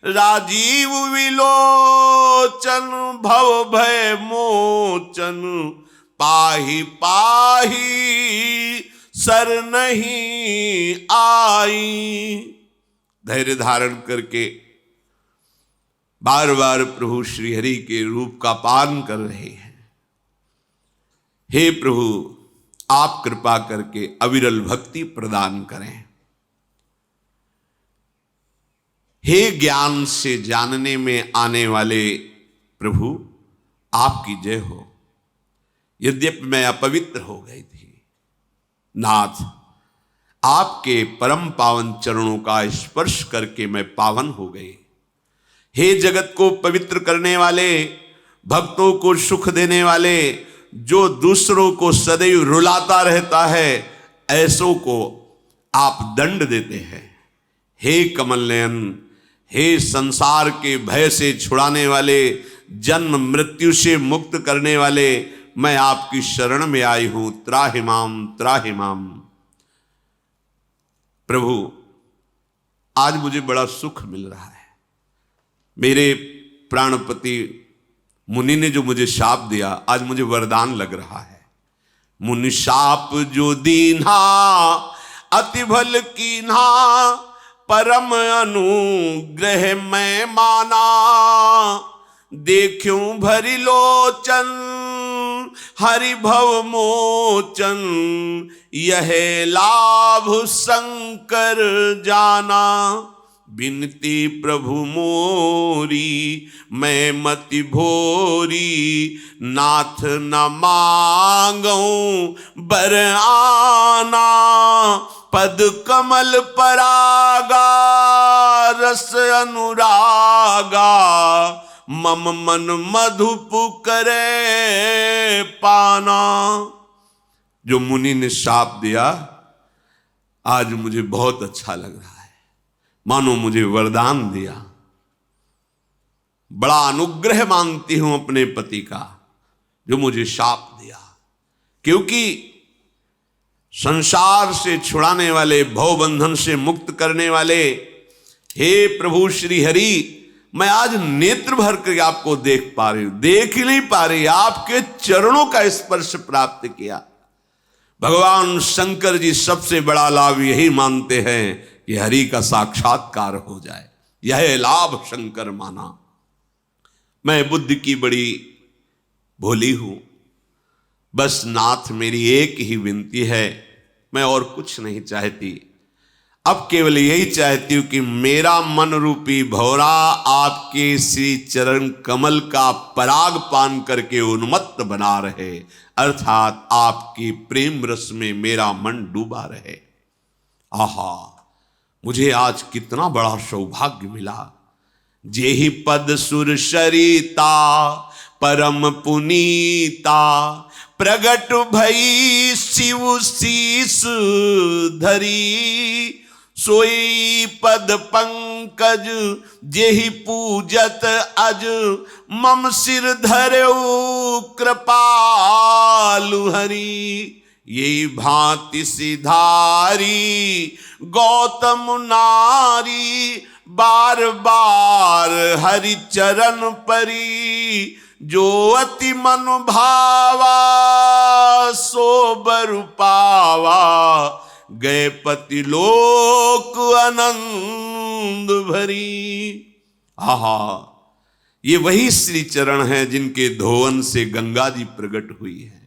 राजीव विलोचन भव भय मोचन, पाहि पाहि सर नहीं आई। धैर्य धारण करके बार बार प्रभु श्री हरि के रूप का पान कर रहे हैं। हे प्रभु, आप कृपा करके अविरल भक्ति प्रदान करें। हे ज्ञान से जानने में आने वाले प्रभु, आपकी जय हो। यद्यपि मैं अपवित्र हो गई थी, नाथ आपके परम पावन चरणों का स्पर्श करके मैं पावन हो गई। हे जगत को पवित्र करने वाले, भक्तों को सुख देने वाले, जो दूसरों को सदैव रुलाता रहता है, ऐसों को आप दंड देते हैं। हे कमल नयन, हे संसार के भय से छुड़ाने वाले, जन्म मृत्यु से मुक्त करने वाले, मैं आपकी शरण में आई हूं। त्राहि माम त्राहि माम। प्रभु, आज मुझे बड़ा सुख मिल रहा है। मेरे प्राणपति मुनि ने जो मुझे शाप दिया, आज मुझे वरदान लग रहा है। मुनि शाप जो दीन्हा अति भल कीन्हा, परम अनुग्रह मैं माना, देखूं भरी लोचन हरि भव मोचन, यह लाभ शंकर जाना। बिनती प्रभु मोरी मैं मति भोरी, नाथ न मांगऊं बर आना, पद कमल परागा रस अनुरागा, मम मन मधुप करे पाना। जो मुनि ने शाप दिया आज मुझे बहुत अच्छा लग रहा है, मानो मुझे वरदान दिया। बड़ा अनुग्रह मानती हूं अपने पति का जो मुझे शाप दिया, क्योंकि संसार से छुड़ाने वाले, भवबंधन से मुक्त करने वाले हे प्रभु श्री हरि, मैं आज नेत्र भर कर आपको देख पा रही हूं, देख ही नहीं पा रही, आपके चरणों का स्पर्श प्राप्त किया। भगवान शंकर जी सबसे बड़ा लाभ यही मानते हैं कि हरि का साक्षात्कार हो जाए, यह लाभ शंकर माना। मैं बुद्धि की बड़ी भोली हूं, बस नाथ मेरी एक ही विनती है, मैं और कुछ नहीं चाहती। अब केवल यही चाहती हूं कि मेरा मन रूपी भौरा आपके श्री चरण कमल का पराग पान करके उन्मत्त बना रहे, अर्थात आपकी प्रेम रस में मेरा मन डूबा रहे। आहा, मुझे आज कितना बड़ा सौभाग्य मिला। जेहि पद सुर सरिता परम पुनीता, प्रगट भई शिव शीस धरी, सोई पद पंकज जेहि पूजत अज, मम सिर धरऊ कृपालु हरि। यही भांति सिधारी गौतम नारी, बार बार हरि चरण परी, जो अति मन भावा सो बर पावा, गए पति लोक आनंद भरी। आहा, ये वही श्री चरण हैं जिनके धोवन से गंगा जी प्रकट हुई है,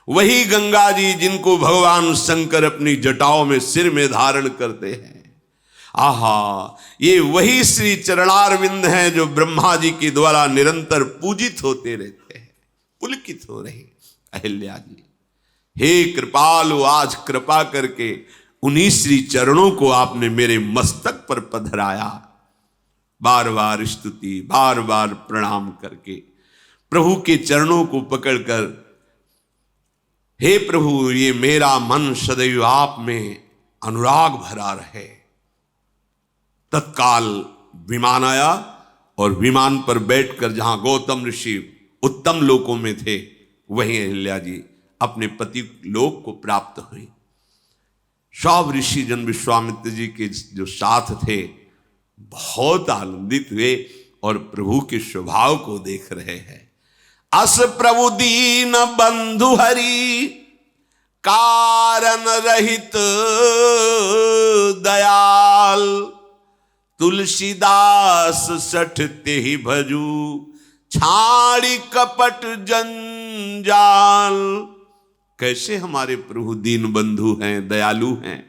वही गंगा जी जिनको भगवान शंकर अपनी जटाओं में सिर में धारण करते हैं। आहा, ये वही श्री चरणारविंद हैं जो ब्रह्मा जी के द्वारा निरंतर पूजित होते रहते हैं। पुलकित हो रही अहिल्या जी, हे कृपालु, आज कृपा करके उन्हीं श्री चरणों को आपने मेरे मस्तक पर पधराया। बार बार स्तुति, बार बार प्रणाम करके प्रभु के चरणों को पकड़कर, हे प्रभु, ये मेरा मन सदैव आप में अनुराग भरा रहे। तत्काल विमान आया और विमान पर बैठकर जहां गौतम ऋषि उत्तम लोकों में थे, वहीं अहिल्या जी अपने पति लोक को प्राप्त हुई। सब ऋषि जन विश्वामित्र जी के जो साथ थे बहुत आनंदित हुए और प्रभु के स्वभाव को देख रहे हैं। अस प्रभु दीन बंधु हरि, कारण रहित दयाल, तुलसीदास सठ ते ही भजू, छाड़ी कपट जंजाल। कैसे हमारे प्रभु दीन बंधु हैं, दयालु हैं,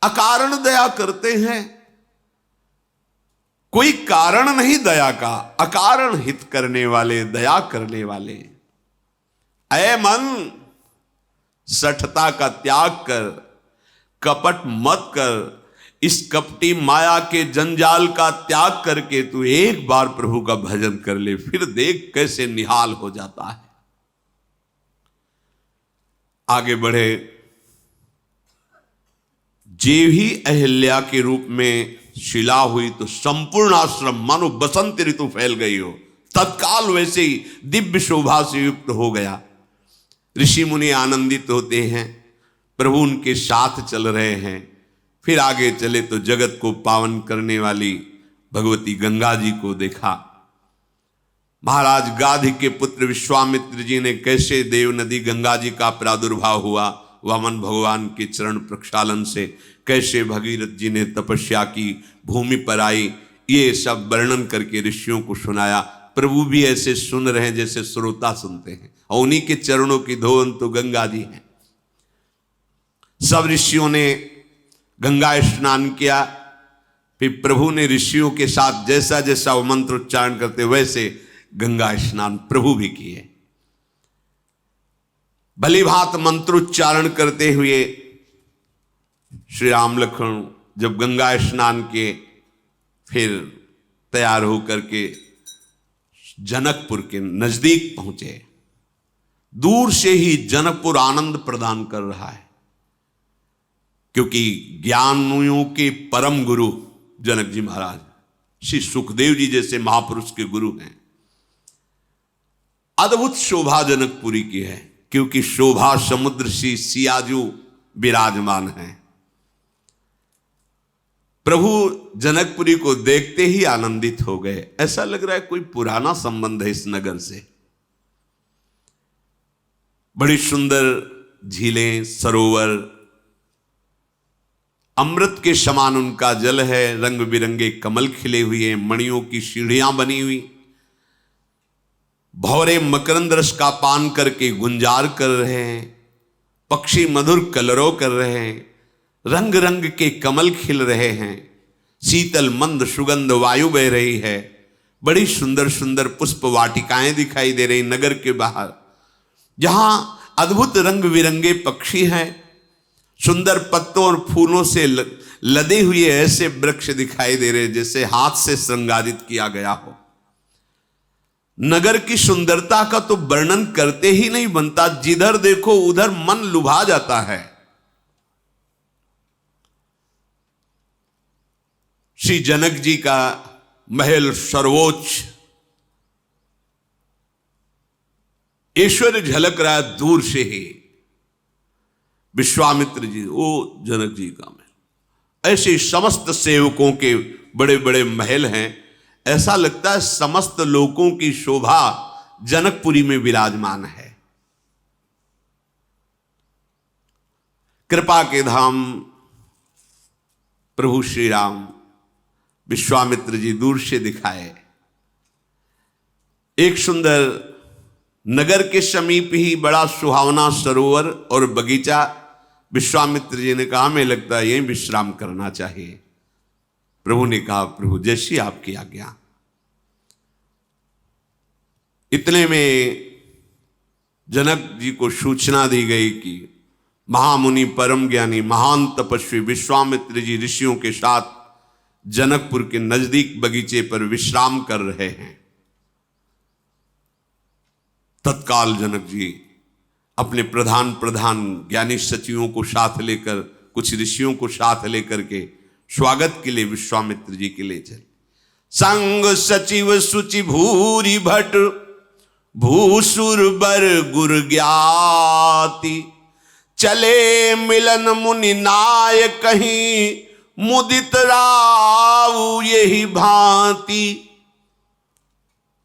अकारण दया करते हैं। कोई कारण नहीं दया का, अकारण हित करने वाले, दया करने वाले। ऐ मन, सठता का त्याग कर, कपट मत कर, इस कपटी माया के जंजाल का त्याग करके तू एक बार प्रभु का भजन कर ले, फिर देख कैसे निहाल हो जाता है। आगे बढ़े, जे भी अहिल्या के रूप में शिला हुई तो संपूर्ण आश्रम मानो बसंत ऋतु फैल गई हो, तत्काल वैसे ही दिव्य शोभा से युक्त हो गया। ऋषि मुनि आनंदित होते हैं, प्रभु उनके साथ चल रहे हैं। फिर आगे चले तो जगत को पावन करने वाली भगवती गंगा जी को देखा। महाराज गाधी के पुत्र विश्वामित्र जी ने कैसे देव नदी गंगा जी का प्रादुर्भाव हुआ, वामन भगवान के चरण प्रक्षालन से कैसे भगीरथ जी ने तपस्या की, भूमि पर आई, ये सब वर्णन करके ऋषियों को सुनाया। प्रभु भी ऐसे सुन रहे हैं जैसे श्रोता सुनते हैं, और उन्हीं के चरणों की धोवन तो गंगा जी हैं। सब ऋषियों ने गंगा स्नान किया, फिर प्रभु ने ऋषियों के साथ जैसा जैसा वो मंत्र उच्चारण करते वैसे गंगा स्नान प्रभु भी किए। भली भांत मंत्रोच्चारण करते हुए श्री राम लक्ष्मण जब गंगा स्नान किए, फिर तैयार होकर के जनकपुर के नजदीक पहुंचे। दूर से ही जनकपुर आनंद प्रदान कर रहा है, क्योंकि ज्ञानियों के परम गुरु जनक जी महाराज श्री सुखदेव जी जैसे महापुरुष के गुरु हैं। अद्भुत शोभा जनकपुरी की है, क्योंकि शोभा समुद्र श्री सियाजू विराजमान है। प्रभु जनकपुरी को देखते ही आनंदित हो गए। ऐसा लग रहा है कोई पुराना संबंध है इस नगर से। बड़ी सुंदर झीलें, सरोवर, अमृत के समान उनका जल है। रंग बिरंगे कमल खिले हुए, मणियों की सीढ़ियां बनी हुई, भौरे मकरंद रस का पान करके गुंजार कर रहे हैं, पक्षी मधुर कलरव कर रहे हैं, रंग रंग के कमल खिल रहे हैं, शीतल मंद सुगंध वायु बह रही है। बड़ी सुंदर सुंदर पुष्प वाटिकाएं दिखाई दे रही नगर के बाहर, जहां अद्भुत रंग बिरंगे पक्षी हैं। सुंदर पत्तों और फूलों से लदे हुए ऐसे वृक्ष दिखाई दे रहे जैसे हाथ से श्रृंगारित किया गया हो। नगर की सुंदरता का तो वर्णन करते ही नहीं बनता, जिधर देखो उधर मन लुभा जाता है। श्री जनक जी का महल सर्वोच्च, ऐश्वर्य झलक रहा है दूर से ही। विश्वामित्र जी, वो जनक जी का महल। ऐसे समस्त सेवकों के बड़े बड़े महल हैं। ऐसा लगता है समस्त लोकों की शोभा जनकपुरी में विराजमान है। कृपा के धाम प्रभु श्री राम विश्वामित्र जी दूर से दिखाए। एक सुंदर नगर के समीप ही बड़ा सुहावना सरोवर और बगीचा। विश्वामित्र जी ने कहा, हमें लगता है यहीं विश्राम करना चाहिए। प्रभु ने कहा, प्रभु जैसी आपकी आज्ञा। इतने में जनक जी को सूचना दी गई कि महामुनि परम ज्ञानी महान तपस्वी विश्वामित्र जी ऋषियों के साथ जनकपुर के नजदीक बगीचे पर विश्राम कर रहे हैं। तत्काल जनक जी अपने प्रधान ज्ञानी सचिवों को साथ लेकर, कुछ ऋषियों को साथ लेकर के स्वागत के लिए विश्वामित्र जी के लिए चले। संग सचिव सुचि भूरि भट भूसुर बर गुर ज्ञाति, चले मिलन मुनि नाय कहीं मुदित राव यही भांति।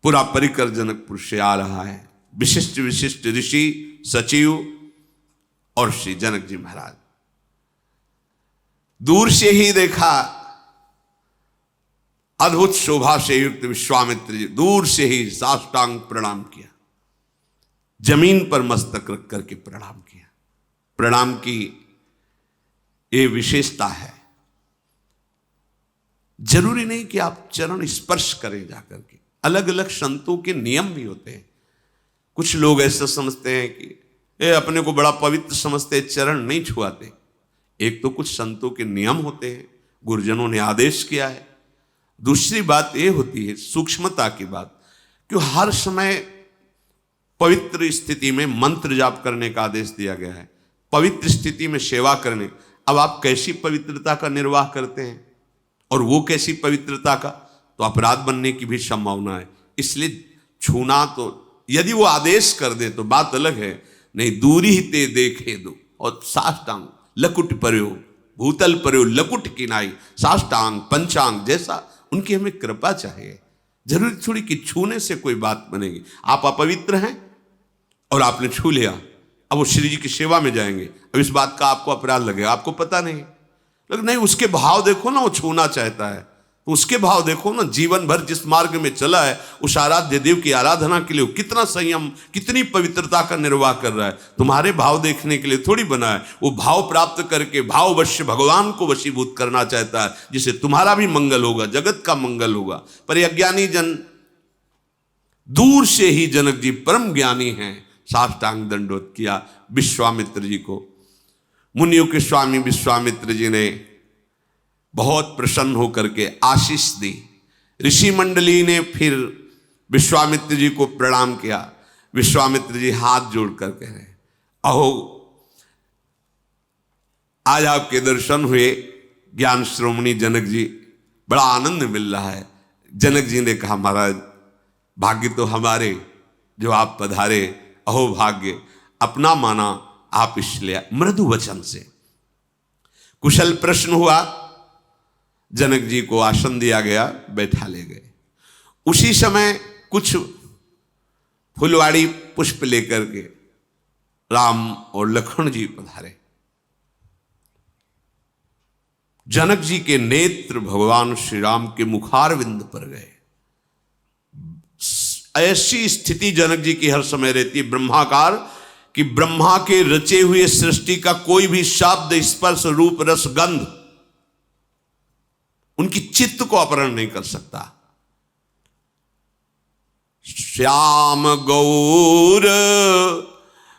पूरा परिकर जनकपुर से आ रहा है। विशिष्ट विशिष्ट ऋषि, सचिव और श्री जनक जी महाराज। दूर से ही देखा अद्भुत शोभा से युक्त विश्वामित्र जी दूर से ही साष्टांग प्रणाम किया, जमीन पर मस्तक रख करके प्रणाम किया। प्रणाम की ये विशेषता है। जरूरी नहीं कि आप चरण स्पर्श करें जाकर के, अलग अलग संतों के नियम भी होते हैं। कुछ लोग ऐसा समझते हैं कि अपने को बड़ा पवित्र समझते, चरण नहीं छुआते। एक तो कुछ संतों के नियम होते हैं, गुरुजनों ने आदेश किया है। दूसरी बात ये होती है सूक्ष्मता की बात, कि हर समय पवित्र स्थिति में मंत्र जाप करने का आदेश दिया गया है, पवित्र स्थिति में सेवा करने। अब आप कैसी पवित्रता का निर्वाह करते हैं और वो कैसी पवित्रता का, तो अपराध बनने की भी संभावना है। इसलिए छूना तो यदि वो आदेश कर दे तो बात अलग है, नहीं दूरी ही ते देखे दो। और साष्टांग लकुट पर्यो भूतल पर्यो लकुट किनाई, साष्टांग पंचांग जैसा उनकी हमें कृपा चाहिए। जरूरी थोड़ी कि छूने से कोई बात बनेगी। आप अपवित्र हैं और आपने छू लिया, अब वो श्री जी की सेवा में जाएंगे, अब इस बात का आपको अपराध लगेगा, आपको पता नहीं। लेकिन नहीं, उसके भाव देखो ना, वो छूना चाहता है। तो उसके भाव देखो ना, जीवन भर जिस मार्ग में चला है उस आराध्य देव की आराधना के लिए वो कितना संयम, कितनी पवित्रता का निर्वाह कर रहा है। तुम्हारे भाव देखने के लिए थोड़ी बना है, वो भाव प्राप्त करके भाववश भगवान को वशीभूत करना चाहता है, जिससे तुम्हारा भी मंगल होगा, जगत का मंगल होगा। पर अज्ञानी जन दूर से ही जनक जी परम ज्ञानी हैं, साष्टांग दंडवत किया विश्वामित्र जी को। मुनियों के स्वामी विश्वामित्र जी ने बहुत प्रसन्न होकर के आशीष दी। ऋषि मंडली ने फिर विश्वामित्र जी को प्रणाम किया। विश्वामित्र जी हाथ जोड़ कर कह रहे, अहो आज आपके दर्शन हुए ज्ञान श्रोमणी जनक जी, बड़ा आनंद मिल रहा है। जनक जी ने कहा, महाराज भाग्य तो हमारे जो आप पधारे, अहो भाग्य अपना माना आप इसलिए। मृदु वचन से कुशल प्रश्न हुआ, जनक जी को आसन दिया गया, बैठा ले गए। उसी समय कुछ फुलवाड़ी पुष्प लेकर के राम और लक्ष्मण जी पधारे। जनक जी के नेत्र भगवान श्री राम के मुखारविंद पर गए। ऐसी स्थिति जनक जी की हर समय रहती है ब्रह्माकार कि ब्रह्मा के रचे हुए सृष्टि का कोई भी शब्द, स्पर्श, रूप, रस, गंध उनकी चित्त को अपहरण नहीं कर सकता। श्याम गौर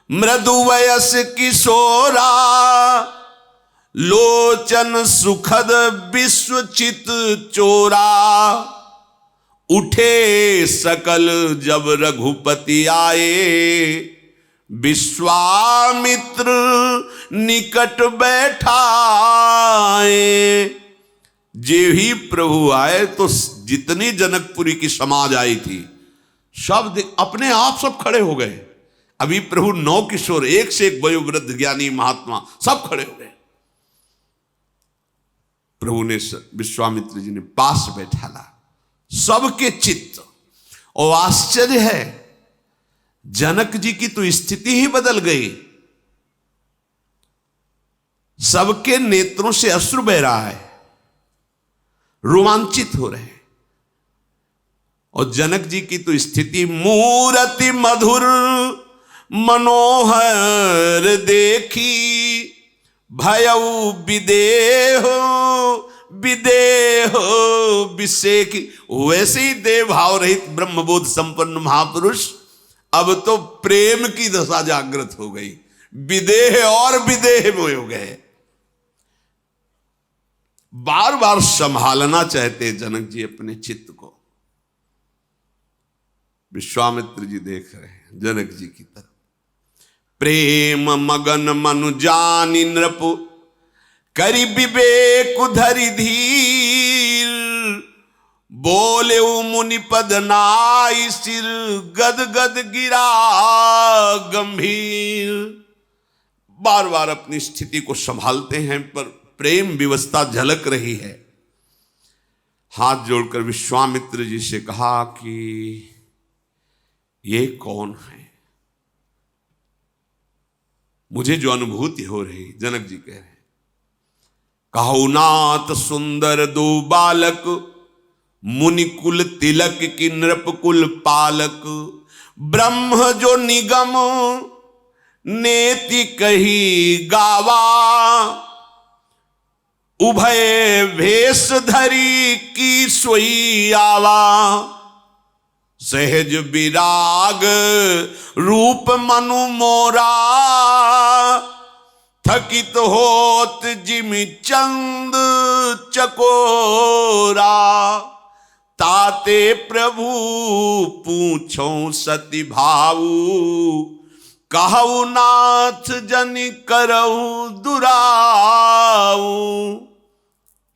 मृदु वयस किशोरा, लोचन सुखद विश्वचित चोरा। उठे सकल जब रघुपति आए, विश्वामित्र निकट बैठाए। जे ही प्रभु आए तो जितनी जनकपुरी की समाज आई थी सब अपने आप सब खड़े हो गए। अभी प्रभु 9 किशोर, एक से एक वयोवृद्ध ज्ञानी महात्मा सब खड़े हो गए। प्रभु ने विश्वामित्र जी ने पास बैठाला, सबके चित्त। और आश्चर्य है, जनक जी की तो स्थिति ही बदल गई। सबके नेत्रों से अश्रु बह रहा है, रोमांचित हो रहे हैं। और जनक जी की तो स्थिति, मूरति मधुर मनोहर देखी, भयउ विदेहो विदेहो विषेकी। वैसे ही देव भाव रहित ब्रह्मबोध संपन्न महापुरुष अब तो प्रेम की दशा जागृत हो गई, विदेह और विदेह में हो गए। बार बार संभालना चाहते जनक जी अपने चित्त को। विश्वामित्र जी देख रहे हैं जनक जी की तरफ। प्रेम मगन मनु जानि नृप, करि विवेक धरि धीर। बोले मुनि पद नाई, सिर गद गद गिरा गंभीर। बार बार अपनी स्थिति को संभालते हैं, पर प्रेम व्यवस्था झलक रही है। हाथ जोड़कर विश्वामित्र जी से कहा कि ये कौन है? मुझे जो अनुभूति हो रही, जनक जी कह रहे हैं, कहो नाथ सुंदर दो बालक, मुनि कुल तिलक की नृप कुल पालक। ब्रह्म जो निगम नेति कही गावा, उभय भेष धरी की सोई आवा। सहज विराग रूप मनु मोरा, थकित होत जिमि चंद चकोरा। ताते प्रभु पूछो सति भाऊ, कहु नाथ जनि करऊ दुराऊ।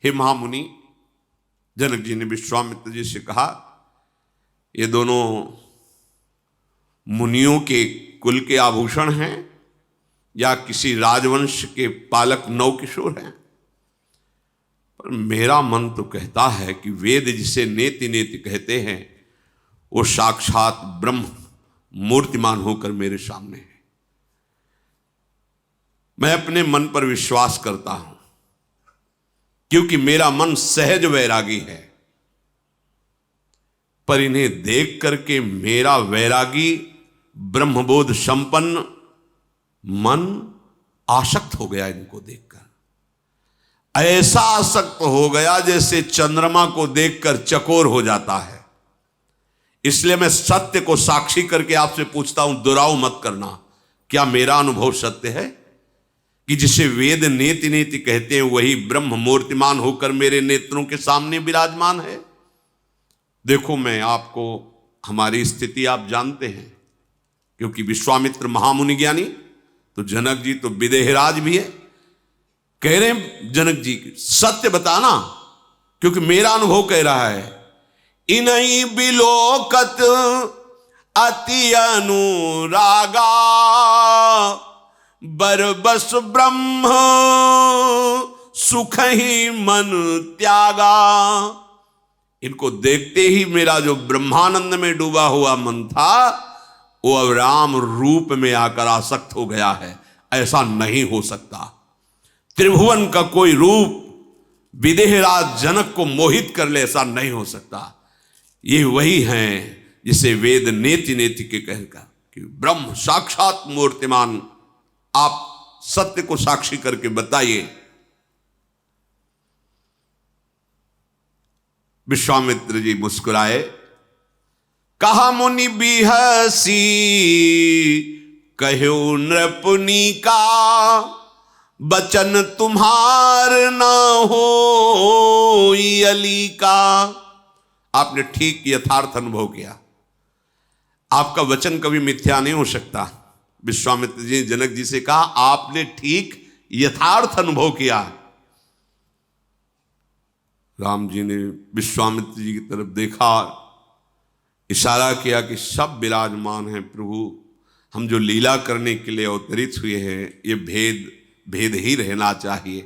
हे महामुनि, जनक जी ने विश्वामित्र जी से कहा, ये दोनों मुनियों के कुल के आभूषण हैं या किसी राजवंश के पालक नवकिशोर हैं? पर मेरा मन तो कहता है कि वेद जिसे नेति नेति कहते हैं वो साक्षात ब्रह्म मूर्तिमान होकर मेरे सामने है। मैं अपने मन पर विश्वास करता हूं क्योंकि मेरा मन सहज वैरागी है। पर इन्हें देख करके मेरा वैरागी ब्रह्मबोध संपन्न मन आसक्त हो गया। इनको देखकर ऐसा आसक्त हो गया जैसे चंद्रमा को देखकर चकोर हो जाता है। इसलिए मैं सत्य को साक्षी करके आपसे पूछता हूं, दुराव मत करना। क्या मेरा अनुभव सत्य है कि जिसे वेद नेति नेति कहते हैं वही ब्रह्म मूर्तिमान होकर मेरे नेत्रों के सामने विराजमान है? देखो, मैं आपको, हमारी स्थिति आप जानते हैं, क्योंकि विश्वामित्र महामुनि ज्ञानी, तो जनक जी तो विदेहराज भी है। कह रहे हैं जनक जी सत्य बताना, क्योंकि मेरा अनुभव कह रहा है, इन्हीं बिलोकत अति अनुरागा बरबस ब्रह्म सुख ही मन त्यागा। इनको देखते ही मेरा जो ब्रह्मानंद में डूबा हुआ मन था वो अब राम रूप में आकर आसक्त हो गया है। ऐसा नहीं हो सकता। त्रिभुवन का कोई रूप विदेहराज जनक को मोहित कर ले, ऐसा नहीं हो सकता। ये वही हैं जिसे वेद नेति नेति के कहकर कि ब्रह्म साक्षात मूर्तिमान। आप सत्य को साक्षी करके बताइए। विश्वामित्र जी मुस्कुराए, कहा मुनि बिहसी कहो नृपुनि का, बचन तुम्हार न हो अली का। आपने ठीक यथार्थ अनुभव किया। आपका वचन कभी मिथ्या नहीं हो सकता। विश्वामित्र जी जनक जी से कहा, आपने ठीक यथार्थ अनुभव किया। राम जी ने विश्वामित्र जी की तरफ देखा, इशारा किया कि सब विराजमान हैं प्रभु, हम जो लीला करने के लिए अवतरित हुए हैं ये भेद ही रहना चाहिए।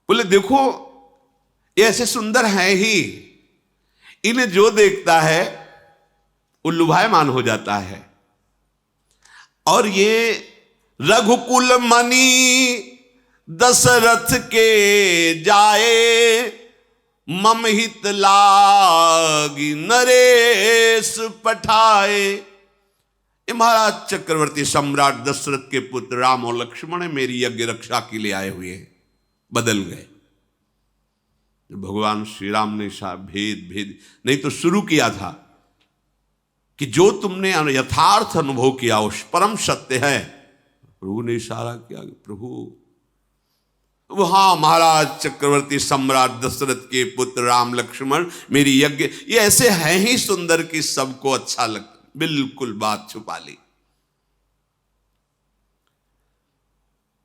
बोले देखो ये ऐसे सुंदर हैं ही, इन्हें जो देखता है वो लुभायमान हो जाता है। और ये रघुकुल मणि दशरथ के जाए, मम हित लागी नरेश पठाए। ये महाराज चक्रवर्ती सम्राट दशरथ के पुत्र राम और लक्ष्मण मेरी यज्ञ रक्षा के लिए आए हुए हैं। बदल गए। भगवान श्री राम ने भेद नहीं तो शुरू किया था कि जो तुमने यथार्थ अनुभव किया उस परम सत्य है। प्रभु ने इशारा किया, प्रभु वो हाँ महाराज चक्रवर्ती सम्राट दशरथ के पुत्र राम लक्ष्मण मेरी यज्ञ ये ऐसे हैं ही सुंदर कि सबको अच्छा लगता। बिल्कुल बात छुपा ली।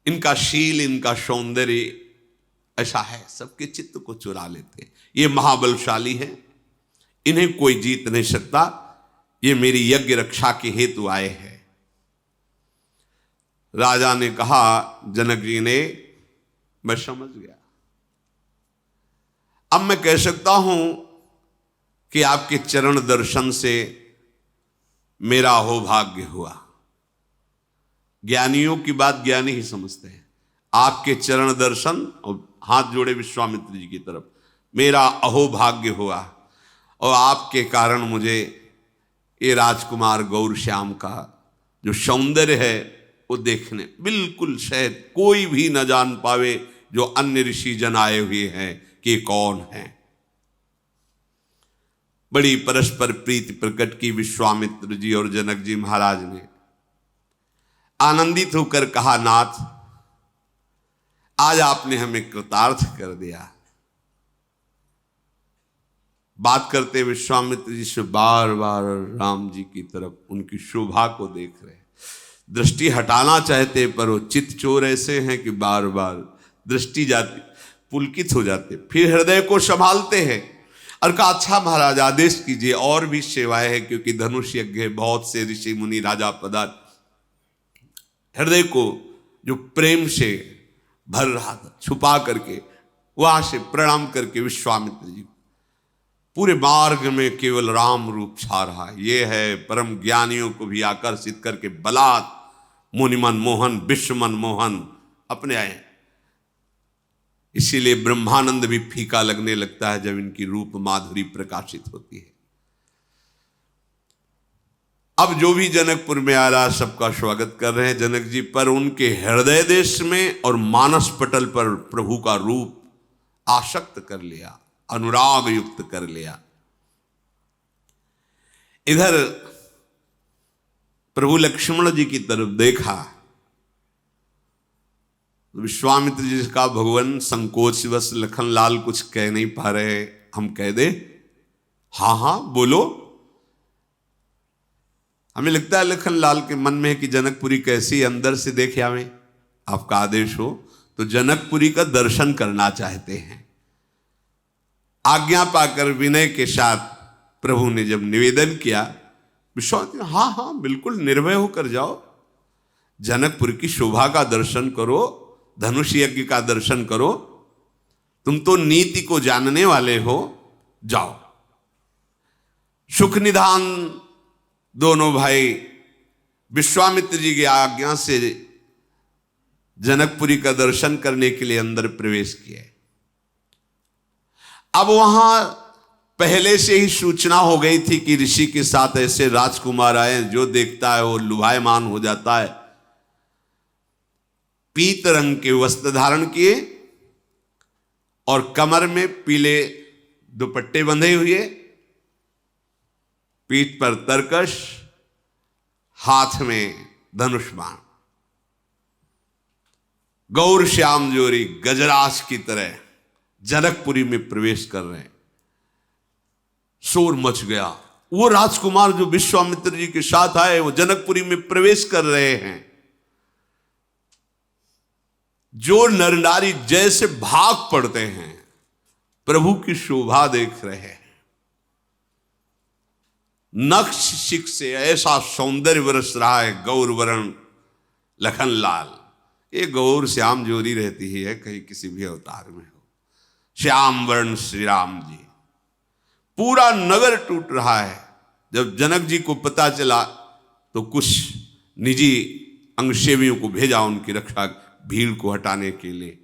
इनका शील, इनका सौंदर्य ऐसा है, सबके चित्त को चुरा लेते। ये महाबलशाली है, इन्हें कोई जीत नहीं सकता। ये मेरी यज्ञ रक्षा के हेतु आए हैं। राजा ने कहा, जनक जी ने, मैं समझ गया। अब मैं कह सकता हूं कि आपके चरण दर्शन से मेरा अहोभाग्य हुआ। ज्ञानियों की बात ज्ञानी ही समझते हैं। आपके चरण दर्शन, और हाथ जोड़े विश्वामित्र जी की तरफ, मेरा अहोभाग्य हुआ और आपके कारण मुझे ये राजकुमार गौरश्याम का जो सौंदर्य है वो देखने बिल्कुल शायद कोई भी न जान पावे जो अन्य ऋषि जन आए हुए हैं कि कौन है। बड़ी परस्पर प्रीति प्रकट की विश्वामित्र जी और जनक जी महाराज ने। आनंदित होकर कहा, नाथ आज आपने हमें कृतार्थ कर दिया। बात करते विश्वामित्र जी से बार बार राम जी की तरफ उनकी शोभा को देख रहे, दृष्टि हटाना चाहते पर वो चित्त चोर ऐसे हैं कि बार बार दृष्टि जाती, पुलकित हो जाते, फिर हृदय को संभालते हैं और कहा, अच्छा महाराज आदेश कीजिए, और भी सेवाएं हैं, क्योंकि धनुष यज्ञ है, बहुत से ऋषि मुनि राजा पदार्थ। हृदय को जो प्रेम से भर रहा था छुपा करके वहां से प्रणाम करके विश्वामित्र जी पूरे मार्ग में केवल राम रूप छा रहा है। ये है परम ज्ञानियों को भी आकर्षित करके बलात् मुनिमन मोहन विश्वमन मोहन अपने आए। इसीलिए ब्रह्मानंद भी फीका लगने लगता है जब इनकी रूप माधुरी प्रकाशित होती है। अब जो भी जनकपुर में आ रहा सबका स्वागत कर रहे हैं जनक जी, पर उनके हृदय देश में और मानस पटल पर प्रभु का रूप आसक्त कर लिया, अनुराग युक्त कर लिया। इधर प्रभु लक्ष्मण जी की तरफ देखा, विश्वामित्र जी का भगवान संकोचवश लखनलाल कुछ कह नहीं पा रहे, हम कह दे? हाँ हाँ बोलो। हमें लगता है लखनलाल के मन में है कि जनकपुरी कैसी अंदर से देखे हमें, आपका आदेश हो तो जनकपुरी का दर्शन करना चाहते हैं। आज्ञा पाकर विनय के साथ प्रभु ने जब निवेदन किया, विश्वामित्र हाँ हाँ बिल्कुल निर्भय होकर जाओ, जनकपुर की शोभा का दर्शन करो, धनुष यज्ञ का दर्शन करो, तुम तो नीति को जानने वाले हो, जाओ। सुख निधान दोनों भाई विश्वामित्र जी की आज्ञा से जनकपुरी का दर्शन करने के लिए अंदर प्रवेश किए। अब वहां पहले से ही सूचना हो गई थी कि ऋषि के साथ ऐसे राजकुमार आए, जो देखता है वो लुभायमान हो जाता है। पीत रंग के वस्त्र धारण किए और कमर में पीले दुपट्टे बंधे हुए, पीठ पर तरकश, हाथ में धनुष बाण, गौर श्याम जोरी गजराज की तरह जनकपुरी में प्रवेश कर रहे हैं। शोर मच गया। वो राजकुमार जो विश्वामित्र जी के साथ आए वो जनकपुरी में प्रवेश कर रहे हैं। जो नर नारी जैसे भाग पड़ते हैं, प्रभु की शोभा देख रहे हैं। नक्श शिख से ऐसा सौंदर्य बरस रहा है गौर वर्ण लखनलाल। ये गौर श्याम जोरी रहती ही है, कहीं किसी भी अवतार में हो। श्याम वर्ण श्री राम जी, पूरा नगर टूट रहा है। जब जनक जी को पता चला तो कुछ निजी अंगसेवियों को भेजा उनकी रक्षा, भीड़ को हटाने के लिए।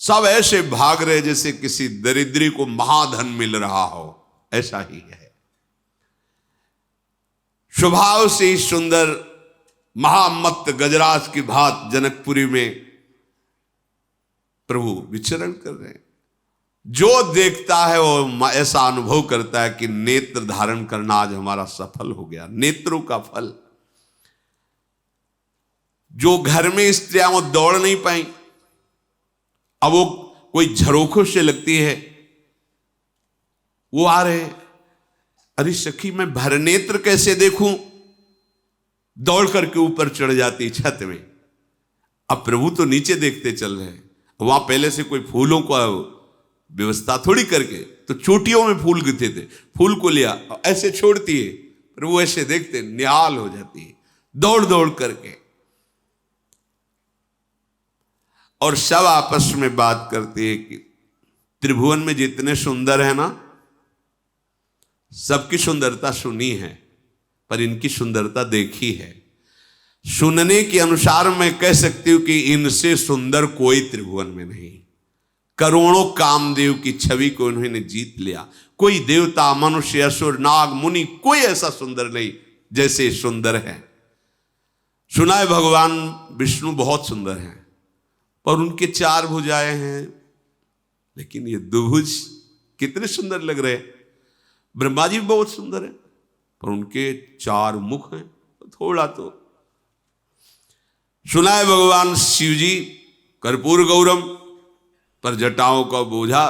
सब ऐसे भाग रहे जैसे किसी दरिद्री को महाधन मिल रहा हो, ऐसा ही है। स्वभाव से ही सुंदर महामत्त गजराज की भांति जनकपुरी में प्रभु विचरण कर रहे हैं। जो देखता है वो ऐसा अनुभव करता है कि नेत्र धारण करना आज हमारा सफल हो गया, नेत्रों का फल। जो घर में स्त्रियां वो दौड़ नहीं पाई, अब वो कोई झरोखों से लगती है, वो आ रहे, अरे सखी मैं भरनेत्र कैसे देखूं, दौड़ करके ऊपर चढ़ जाती छत में। अब प्रभु तो नीचे देखते चल रहे हैं, वहां पहले से कोई फूलों का व्यवस्था थोड़ी करके, तो चोटियों में फूल गिरते थे, फूल को लिया ऐसे छोड़ती है, प्रभु ऐसे देखते निहाल हो जाती है दौड़ दौड़ करके। और सब आपस में बात करते हैं कि त्रिभुवन में जितने सुंदर है ना, सबकी सुंदरता सुनी है पर इनकी सुंदरता देखी है। सुनने के अनुसार मैं कह सकती हूं कि इनसे सुंदर कोई त्रिभुवन में नहीं। करोड़ों कामदेव की छवि को उन्होंने जीत लिया। कोई देवता, मनुष्य, असुर, नाग, मुनि, कोई ऐसा सुंदर नहीं जैसे सुंदर है। सुना है भगवान विष्णु बहुत सुंदर हैं, पर उनके 4 भुजाएं हैं, लेकिन ये दुभुज कितने सुंदर लग रहे हैं। ब्रह्मा जी भी बहुत सुंदर है, पर उनके 4 मुख हैं, थोड़ा तो। सुना है भगवान शिव जी कर्पूर गौरम, पर जटाओं का बोझा,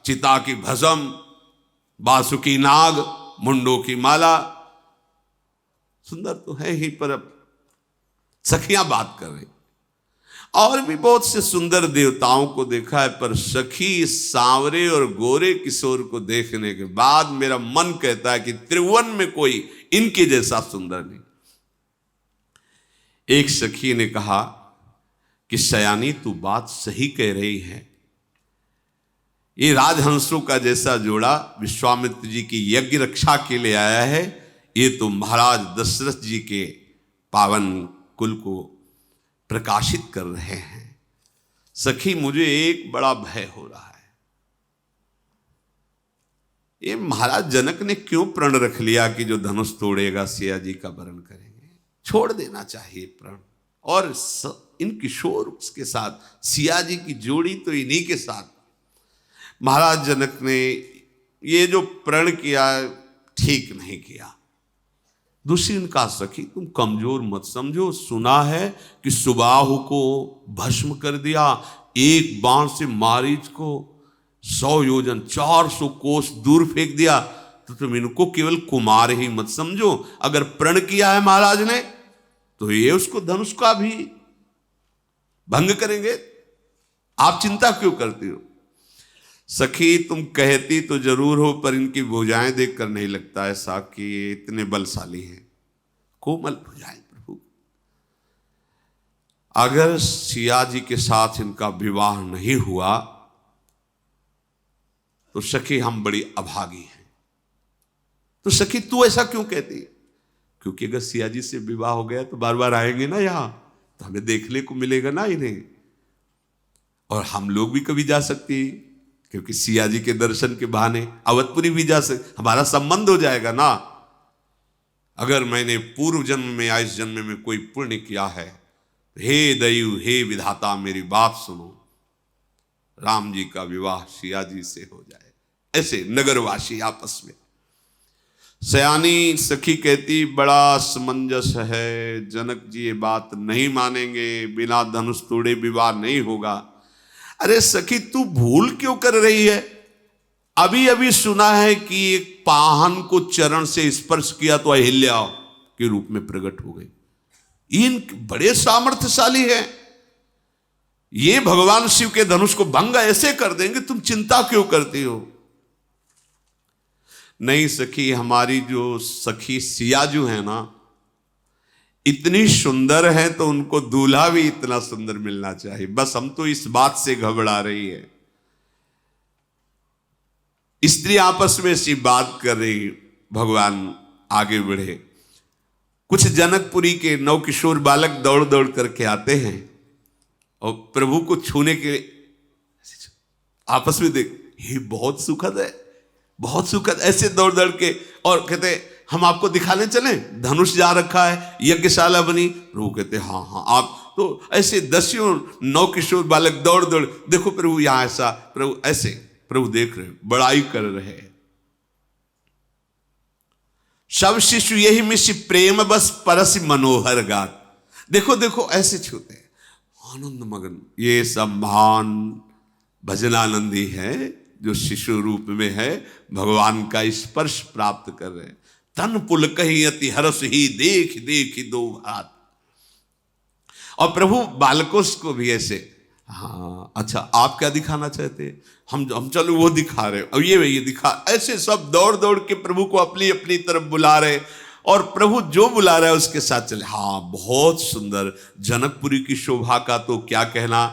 चिता की भस्म, बासुकी नाग, मुंडों की माला। सुंदर तो है ही, पर अब सखियां बात कर रही। और भी बहुत से सुंदर देवताओं को देखा है, पर सखी सांवरे और गोरे किशोर को देखने के बाद मेरा मन कहता है कि त्रिभुवन में कोई इनके जैसा सुंदर नहीं। एक सखी ने कहा कि सयानी तू बात सही कह रही है, ये राजहंसों का जैसा जोड़ा विश्वामित्र जी की यज्ञ रक्षा के लिए आया है, ये तो महाराज दशरथ जी के पावन कुल को प्रकाशित कर रहे हैं। सखी मुझे एक बड़ा भय हो रहा है, ये महाराज जनक ने क्यों प्रण रख लिया कि जो धनुष तोड़ेगा सिया जी का वरण करेंगे। छोड़ देना चाहिए प्रण, और इन किशोर उसके साथ, सिया जी की जोड़ी तो इन्हीं के साथ। महाराज जनक ने ये जो प्रण किया ठीक नहीं किया। दूसरी इनका सखी तुम कमजोर मत समझो, सुना है कि सुबाहु को भस्म कर दिया, एक बाण से मारीच को 100 योजन 400 कोस दूर फेंक दिया, तो तुम इनको केवल कुमार ही मत समझो। अगर प्रण किया है महाराज ने तो ये उसको धनुष का भी भंग करेंगे, आप चिंता क्यों करती हो। सखी तुम कहती तो जरूर हो, पर इनकी भुजाएं देखकर नहीं लगता ऐसा कि ये इतने बलशाली हैं। कोमल भुजाएं प्रभु। अगर सिया जी के साथ इनका विवाह नहीं हुआ तो सखी हम बड़ी अभागी हैं। तो सखी तू ऐसा क्यों कहती है? क्योंकि अगर सिया जी से विवाह हो गया तो बार बार आएंगे ना यहां, तो हमें देखने को मिलेगा ना इन्हें, और हम लोग भी कभी जा सकती, क्योंकि सिया जी के दर्शन के बहाने अवधपुरी भी जा सकते, हमारा संबंध हो जाएगा ना। अगर मैंने पूर्व जन्म में या इस जन्म में कोई पुण्य किया है, हे दयु हे विधाता मेरी बात सुनो, राम जी का विवाह सिया जी से हो जाए। ऐसे नगरवासी आपस में। सयानी सखी कहती बड़ा समंजस है, जनक जी ये बात नहीं मानेंगे, बिना धनुष तोड़े विवाह नहीं होगा। अरे सखी तू भूल क्यों कर रही है? अभी अभी सुना है कि एक पाहन को चरण से स्पर्श किया तो अहिल्या के रूप में प्रकट हो गई। इन बड़े सामर्थ्यशाली हैं, ये भगवान शिव के धनुष को भंग ऐसे कर देंगे, तुम चिंता क्यों करती हो? नहीं सखी, हमारी जो सखी सियाजू है ना, इतनी सुंदर है तो उनको दूल्हा भी इतना सुंदर मिलना चाहिए। बस हम तो इस बात से घबरा रही है। स्त्री आपस में ऐसी बात कर रही, भगवान आगे बढ़े। कुछ जनकपुरी के नवकिशोर बालक दौड़ दौड़ करके आते हैं और प्रभु को छूने के आपस में देख, ये बहुत सुखद है, बहुत सुखद, ऐसे दौड़ दौड़ के, और कहते हम आपको दिखाने चलें, धनुष जा रखा है, यज्ञशाला बनी। प्रभु कहते हाँ हाँ आप तो ऐसे दसियों नवकिशोर बालक दौड़ दौड़, देखो प्रभु यहां ऐसा, प्रभु ऐसे, प्रभु देख रहे, बड़ाई कर रहे। सब शिशु यही मिश प्रेम बस परस मनोहर गात। देखो देखो ऐसे छूते आनंद मगन। ये सब महान भजनानंदी है जो शिशु रूप में है, भगवान का स्पर्श प्राप्त कर रहे हैं। तन पुल कही अति हरस ही देख देख दो हाथ। और प्रभु बालकों को भी ऐसे, हाँ अच्छा आप क्या दिखाना चाहते, हम चलो वो दिखा रहे, और ये दिखा, ऐसे सब दौड़ दौड़ के प्रभु को अपनी अपनी तरफ बुला रहे, और प्रभु जो बुला रहा है उसके साथ चले। हाँ बहुत सुंदर, जनकपुरी की शोभा का तो क्या कहना।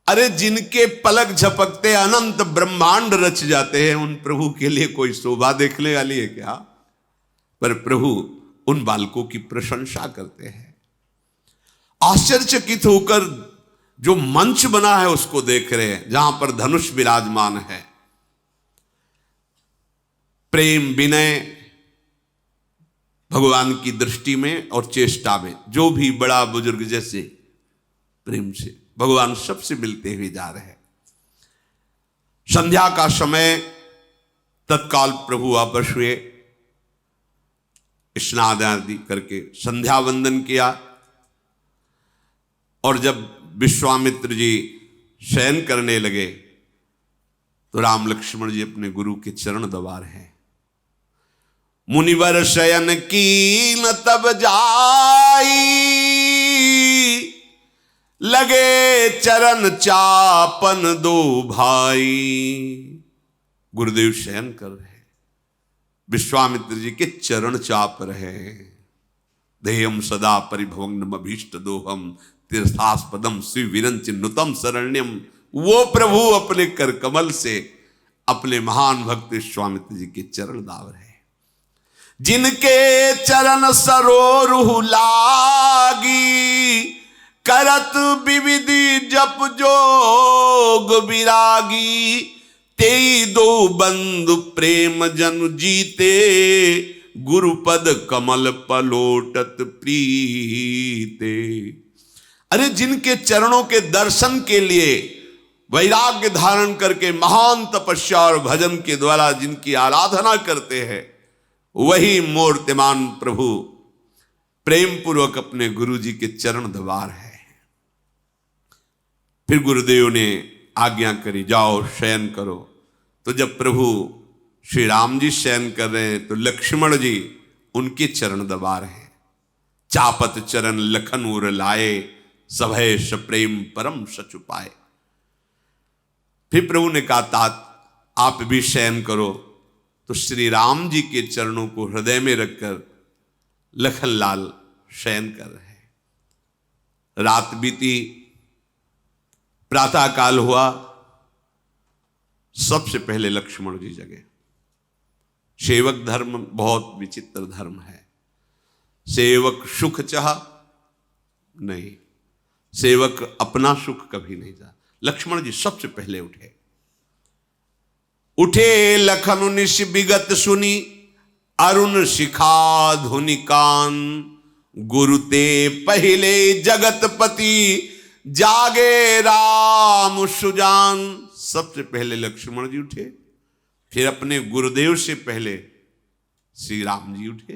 अरे जिनके पलक झपकते अनंत ब्रह्मांड रच जाते हैं, उन प्रभु के लिए कोई शोभा देखने वाली है क्या? पर प्रभु उन बालकों की प्रशंसा करते हैं। आश्चर्यचकित होकर जो मंच बना है उसको देख रहे हैं, जहां पर धनुष विराजमान है। प्रेम विनय भगवान की दृष्टि में और चेष्टा में, जो भी बड़ा बुजुर्ग जैसे प्रेम से भगवान सबसे मिलते हुए जा रहे हैं। संध्या का समय, तत्काल प्रभु वापस हुए, स्नान आदि करके संध्या वंदन किया, और जब विश्वामित्र जी शयन करने लगे तो राम लक्ष्मण जी अपने गुरु के चरण दबा रहे हैं। मुनिवर शयन की न तब जाई, लगे चरण चापन दो भाई। गुरुदेव शयन कर रहे, विश्वामित्र जी के चरण चाप रहे। देयम सदा परिभवग्नम अभीष्ट दोहम, तीर्थास्पदम श्री विरंच नुतम शरण्यम। वो प्रभु अपने कर कमल से अपने महान भक्त विश्वामित्र जी के चरण दाव रहे। जिनके चरण सरोरुह लागी, करत विविधि जप जोग विरागी, तेई दो बंधु प्रेम जन जीते, गुरुपद कमल पलोटत प्रीते। अरे जिनके चरणों के दर्शन के लिए वैराग्य धारण करके महान तपस्या और भजन के द्वारा जिनकी आराधना करते हैं, वही मूर्तिमान प्रभु प्रेम पूर्वक अपने गुरु जी के चरण दबा रहे हैं। फिर गुरुदेव ने आज्ञा करी, जाओ शयन करो। तो जब प्रभु श्री राम जी शयन कर रहे हैं तो लक्ष्मण जी उनके चरण दबा रहे हैं। चापत चरण लखन उर लाए, सभय सप्रेम परम सचु पाए। फिर प्रभु ने कहा, तात आप भी शयन करो। तो श्री राम जी के चरणों को हृदय में रखकर लखनलाल शयन कर रहे हैं। रात बीती, प्रातः काल हुआ, सबसे पहले लक्ष्मण जी जगे। सेवक धर्म बहुत विचित्र धर्म है। सेवक सुख चाह नहीं, सेवक अपना सुख कभी नहीं चाह। लक्ष्मण जी सबसे पहले उठे। उठे लखन निश विगत सुनी, अरुण शिखा धुनि कान, गुरुते पहले जगतपति, जागे राम सुजान। सबसे पहले लक्ष्मण जी उठे, फिर अपने गुरुदेव से पहले श्री राम जी उठे,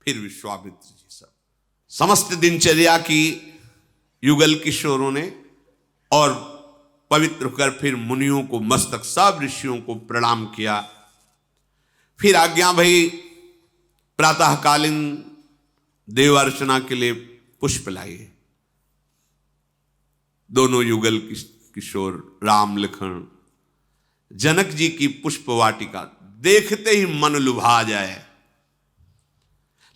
फिर विश्वामित्र जी। सब समस्त दिनचर्या की युगल किशोरों ने और पवित्र कर फिर मुनियों को, मस्तक सब ऋषियों को प्रणाम किया। फिर आज्ञा भई, प्रातःकालीन देव अर्चना के लिए पुष्प लाइए। दोनों युगल किशोर राम लखन जनक जी की पुष्प वाटिका देखते ही मन लुभा जाए।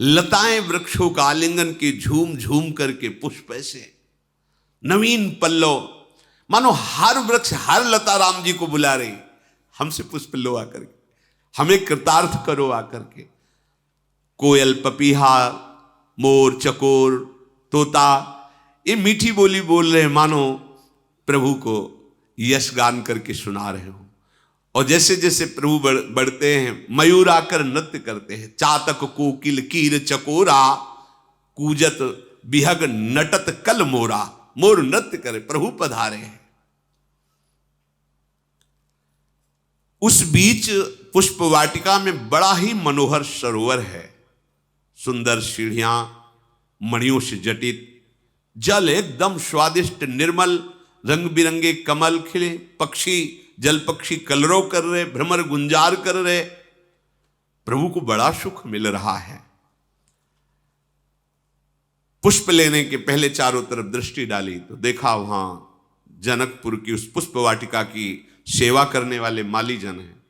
लताएं वृक्षों का आलिंगन की झूम झूम करके पुष्प ऐसे नवीन पल्लव, मानो हर वृक्ष हर लता राम जी को बुला रही, हमसे पुष्प लो आकर के, हमें कृतार्थ करो आकर के। कोयल पपीहा मोर चकोर तोता ये मीठी बोली बोल रहे, मानो प्रभु को यश गान करके सुना रहे हो। और जैसे जैसे प्रभु बढ़ते हैं, मयूर आकर नृत्य करते हैं। चातक कोकिल कीर चकोरा, कूजत बिहग नटत कल मोरा। मोर नृत्य करे, प्रभु पधारे हैं। उस बीच पुष्प वाटिका में बड़ा ही मनोहर सरोवर है। सुंदर सीढ़ियां, मणियों से जटित, जल एकदम स्वादिष्ट निर्मल, रंग बिरंगे कमल खिले, पक्षी जल पक्षी कलरव कर रहे, भ्रमर गुंजार कर रहे। प्रभु को बड़ा सुख मिल रहा है। पुष्प लेने के पहले चारों तरफ दृष्टि डाली तो देखा वहां जनकपुर की उस पुष्प वाटिका की सेवा करने वाले माली जन हैं।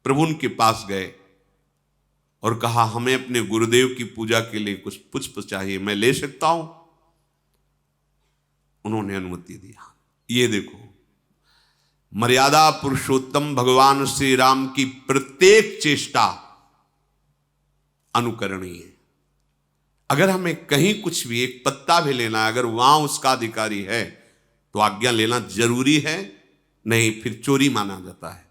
प्रभु उनके पास गए और कहा, हमें अपने गुरुदेव की पूजा के लिए कुछ पुष्प चाहिए, मैं ले सकता हूं? उन्होंने अनुमति दिया। ये देखो, मर्यादा पुरुषोत्तम भगवान श्री राम की प्रत्येक चेष्टा अनुकरणीय है। अगर हमें कहीं कुछ भी एक पत्ता भी लेना है, अगर वहां उसका अधिकारी है तो आज्ञा लेना जरूरी है, नहीं फिर चोरी माना जाता है।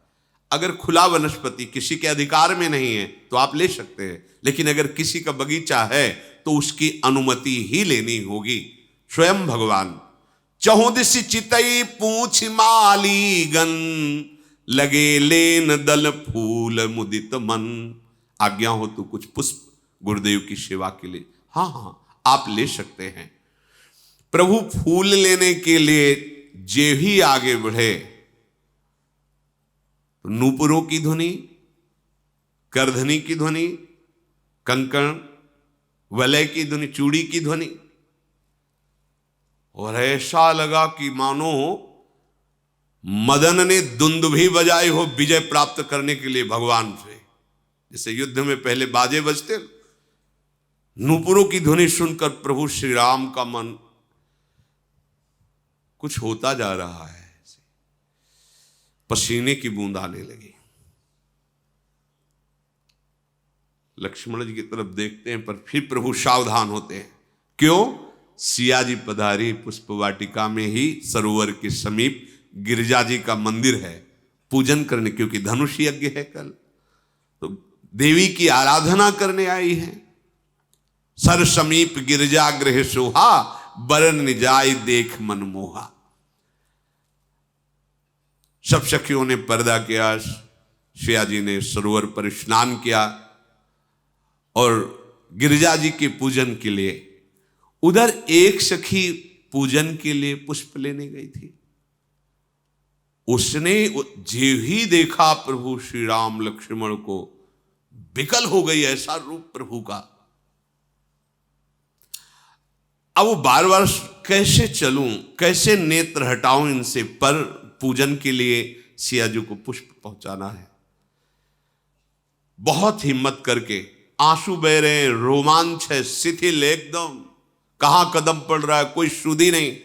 अगर खुला वनस्पति किसी के अधिकार में नहीं है तो आप ले सकते हैं, लेकिन अगर किसी का बगीचा है तो उसकी अनुमति ही लेनी होगी। स्वयं भगवान चहुदिस चितई पूछ मालीगन, लगे लेन दल फूल मुदित मन। आज्ञा हो तो कुछ पुष्प गुरुदेव की सेवा के लिए, हाँ हाँ आप ले सकते हैं। प्रभु फूल लेने के लिए जे ही आगे बढ़े तो नूपुरों की ध्वनि, करधनी की ध्वनि, कंकण वलय की ध्वनि, चूड़ी की ध्वनि, और ऐसा लगा कि मानो मदन ने दुंदुभी बजाई हो विजय प्राप्त करने के लिए भगवान से। जैसे युद्ध में पहले बाजे बजते, नूपुरों की ध्वनि सुनकर प्रभु श्री राम का मन कुछ होता जा रहा है, पसीने की बूंद आने लगी। लक्ष्मण जी की तरफ देखते हैं पर फिर प्रभु सावधान होते हैं। क्यों? सिया जी पधारी पुष्प वाटिका में ही सरोवर के समीप गिरिजा जी का मंदिर है पूजन करने, क्योंकि धनुष यज्ञ है कल, तो देवी की आराधना करने आई है। सर समीप गिरिजा गृह शोभा बरन निजाय देख मनमोहा। सब सखियों ने पर्दा किया, सिया जी ने सरोवर पर स्नान किया और गिरिजा जी के पूजन के लिए उधर एक सखी पूजन के लिए पुष्प लेने गई थी। उसने जो ही देखा प्रभु श्री राम लक्ष्मण को, विकल हो गई, ऐसा रूप प्रभु का। अब वो बार बार कैसे चलूं, कैसे नेत्र हटाऊं इनसे, पर पूजन के लिए सिया जी को पुष्प पहुंचाना है। बहुत हिम्मत करके, आंसू बह रहे हैं, रोमांच है, शिथिल एकदम, कहां कदम पड़ रहा है कोई सुधी नहीं।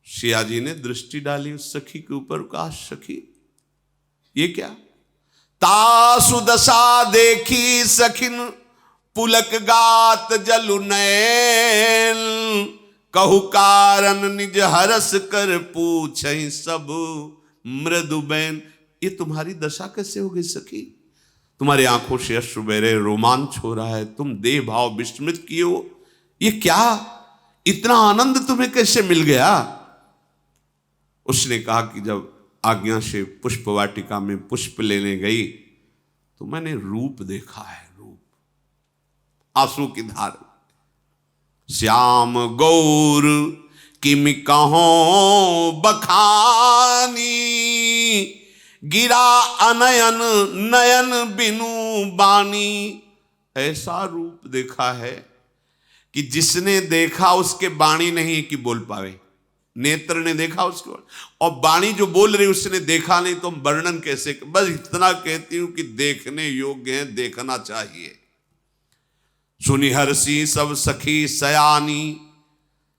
सिया जी ने दृष्टि डाली उस सखी के ऊपर, कहा सखी ये क्या? तासु दशा देखी सखिन पुलक गात जलु नैन, कहु कारण निज हरस कर पूछहि सब मृदु बैन। ये तुम्हारी दशा कैसे हो गई सखी? तुम्हारी आंखों से अश्रु बह रहे, रोमांच हो रहा है, तुम देह भाव विस्मृत किए हो, ये क्या? इतना आनंद तुम्हें कैसे मिल गया? उसने कहा कि जब आज्ञा से पुष्प वाटिका में पुष्प लेने गई तो मैंने रूप देखा है, रूप, आंसू की धार। श्याम गौर किमि कहों बखानी, गिरा अनयन नयन बिनु बानी। ऐसा रूप देखा है कि जिसने देखा उसके वाणी नहीं कि बोल पावे। नेत्र ने देखा उसको, और वाणी जो बोल रही उसने देखा नहीं, तो हम वर्णन कैसे? बस इतना कहती हूं कि देखने योग्य है, देखना चाहिए। सुनि हर्षि सब सखी सयानी,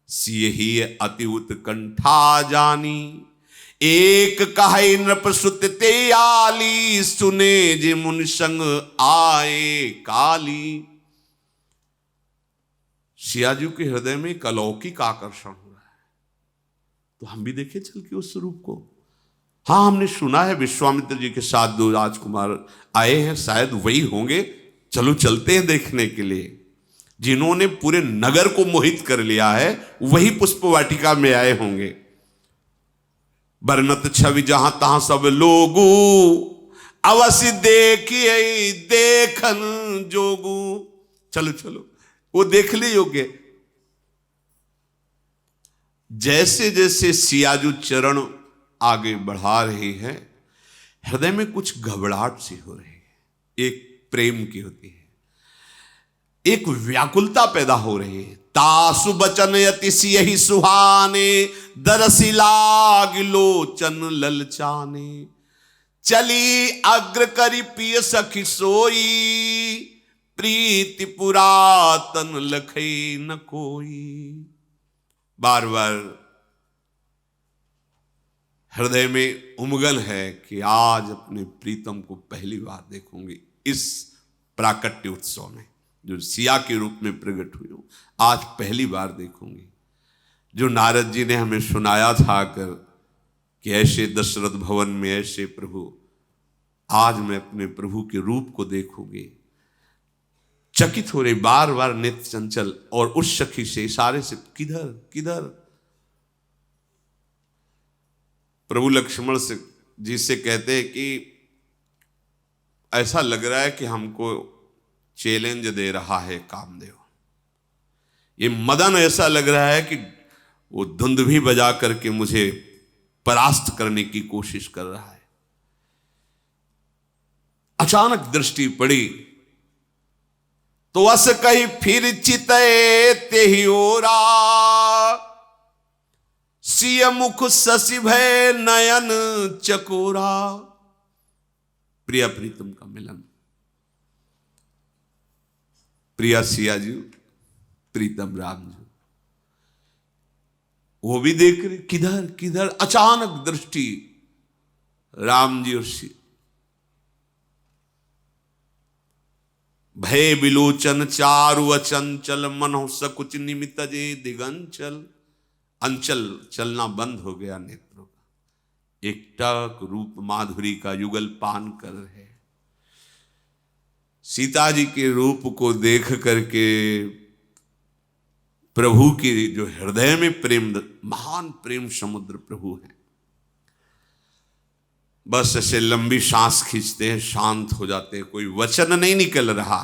सिय ही अति उत्कंठा जानी। एक कहे नृप सुत ते आली, सुने जे मुनि संग आए काली। सिया जी के हृदय में एक अलौकिक आकर्षण हो रहा है, तो हम भी देखें चल के उस रूप को। हाँ, हमने सुना है विश्वामित्र जी के साथ 2 राजकुमार आए हैं, शायद वही होंगे, चलो चलते हैं देखने के लिए। जिन्होंने पूरे नगर को मोहित कर लिया है वही पुष्प वाटिका में आए होंगे। बरनत छवि जहां तहां सब लोगू, अवश्य देखिए देखन जोगू। चलो चलो, वो देखने योग्य। जैसे जैसे सियाजू चरण आगे बढ़ा रहे हैं, हृदय में कुछ घबराहट सी हो रही है, एक प्रेम की होती है, एक व्याकुलता पैदा हो रही है। तासु बचन यति सियहि सुहाने, दरसि लाग लोचन ललचाने। चली अग्र करि पिय सखी सोई, प्रीति पुरातन लखै न कोई। बार बार हृदय में उमगन है कि आज अपने प्रीतम को पहली बार देखूंगी इस प्राकट्य उत्सव में, जो सिया के रूप में प्रकट हुई हूं, आज पहली बार देखूंगी। जो नारद जी ने हमें सुनाया था आकर कि ऐसे दशरथ भवन में ऐसे प्रभु, आज मैं अपने प्रभु के रूप को देखूंगी। चकित हो रही, बार बार नित्य चंचल, और उस सखी से इशारे से किधर किधर। प्रभु लक्ष्मण से जी से कहते हैं कि ऐसा लग रहा है कि हमको चैलेंज दे रहा है कामदेव। ये मदन ऐसा लग रहा है कि वो धुंध भी बजा करके मुझे परास्त करने की कोशिश कर रहा है। अचानक दृष्टि पड़ी तो अस कही फिर चितए तेहि ओरा, सिय मुख शशि भय नयन चकोरा। प्रिया प्रीतम का मिलन, प्रिया सिया जी, प्रीतम राम जी, वो भी देख रहे किधर किधर। अचानक दृष्टि राम जी और भय विलोचन चारु अचंचल मन सकुच निमित जे दिगंचल। अंचल चलना बंद हो गया नेत्रों का, एकटक रूप माधुरी का युगल पान कर रहे। सीता जी के रूप को देख करके प्रभु के जो हृदय में प्रेम, महान प्रेम समुद्र प्रभु है, बस ऐसे लंबी सांस खींचते हैं, शांत हो जाते हैं, कोई वचन नहीं निकल रहा।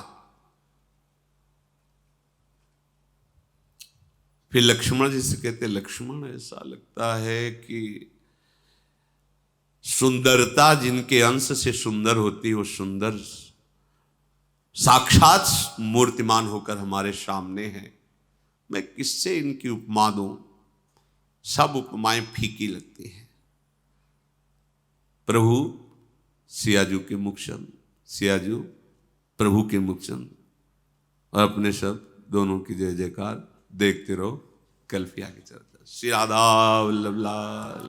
फिर लक्ष्मण जी से कहते, लक्ष्मण ऐसा लगता है कि सुंदरता जिनके अंश से सुंदर होती है वो सुंदर साक्षात मूर्तिमान होकर हमारे सामने है, मैं किससे इनकी उपमा दूं, सब उपमाएं फीकी लगती हैं। प्रभु सियाजू के मुखचंद, सियाजू प्रभु के मुखचंद, और अपने शब्द दोनों की जय जयकार। देखते रहो कल फिर आगे चलता। श्री राधा वल्लभ लाल।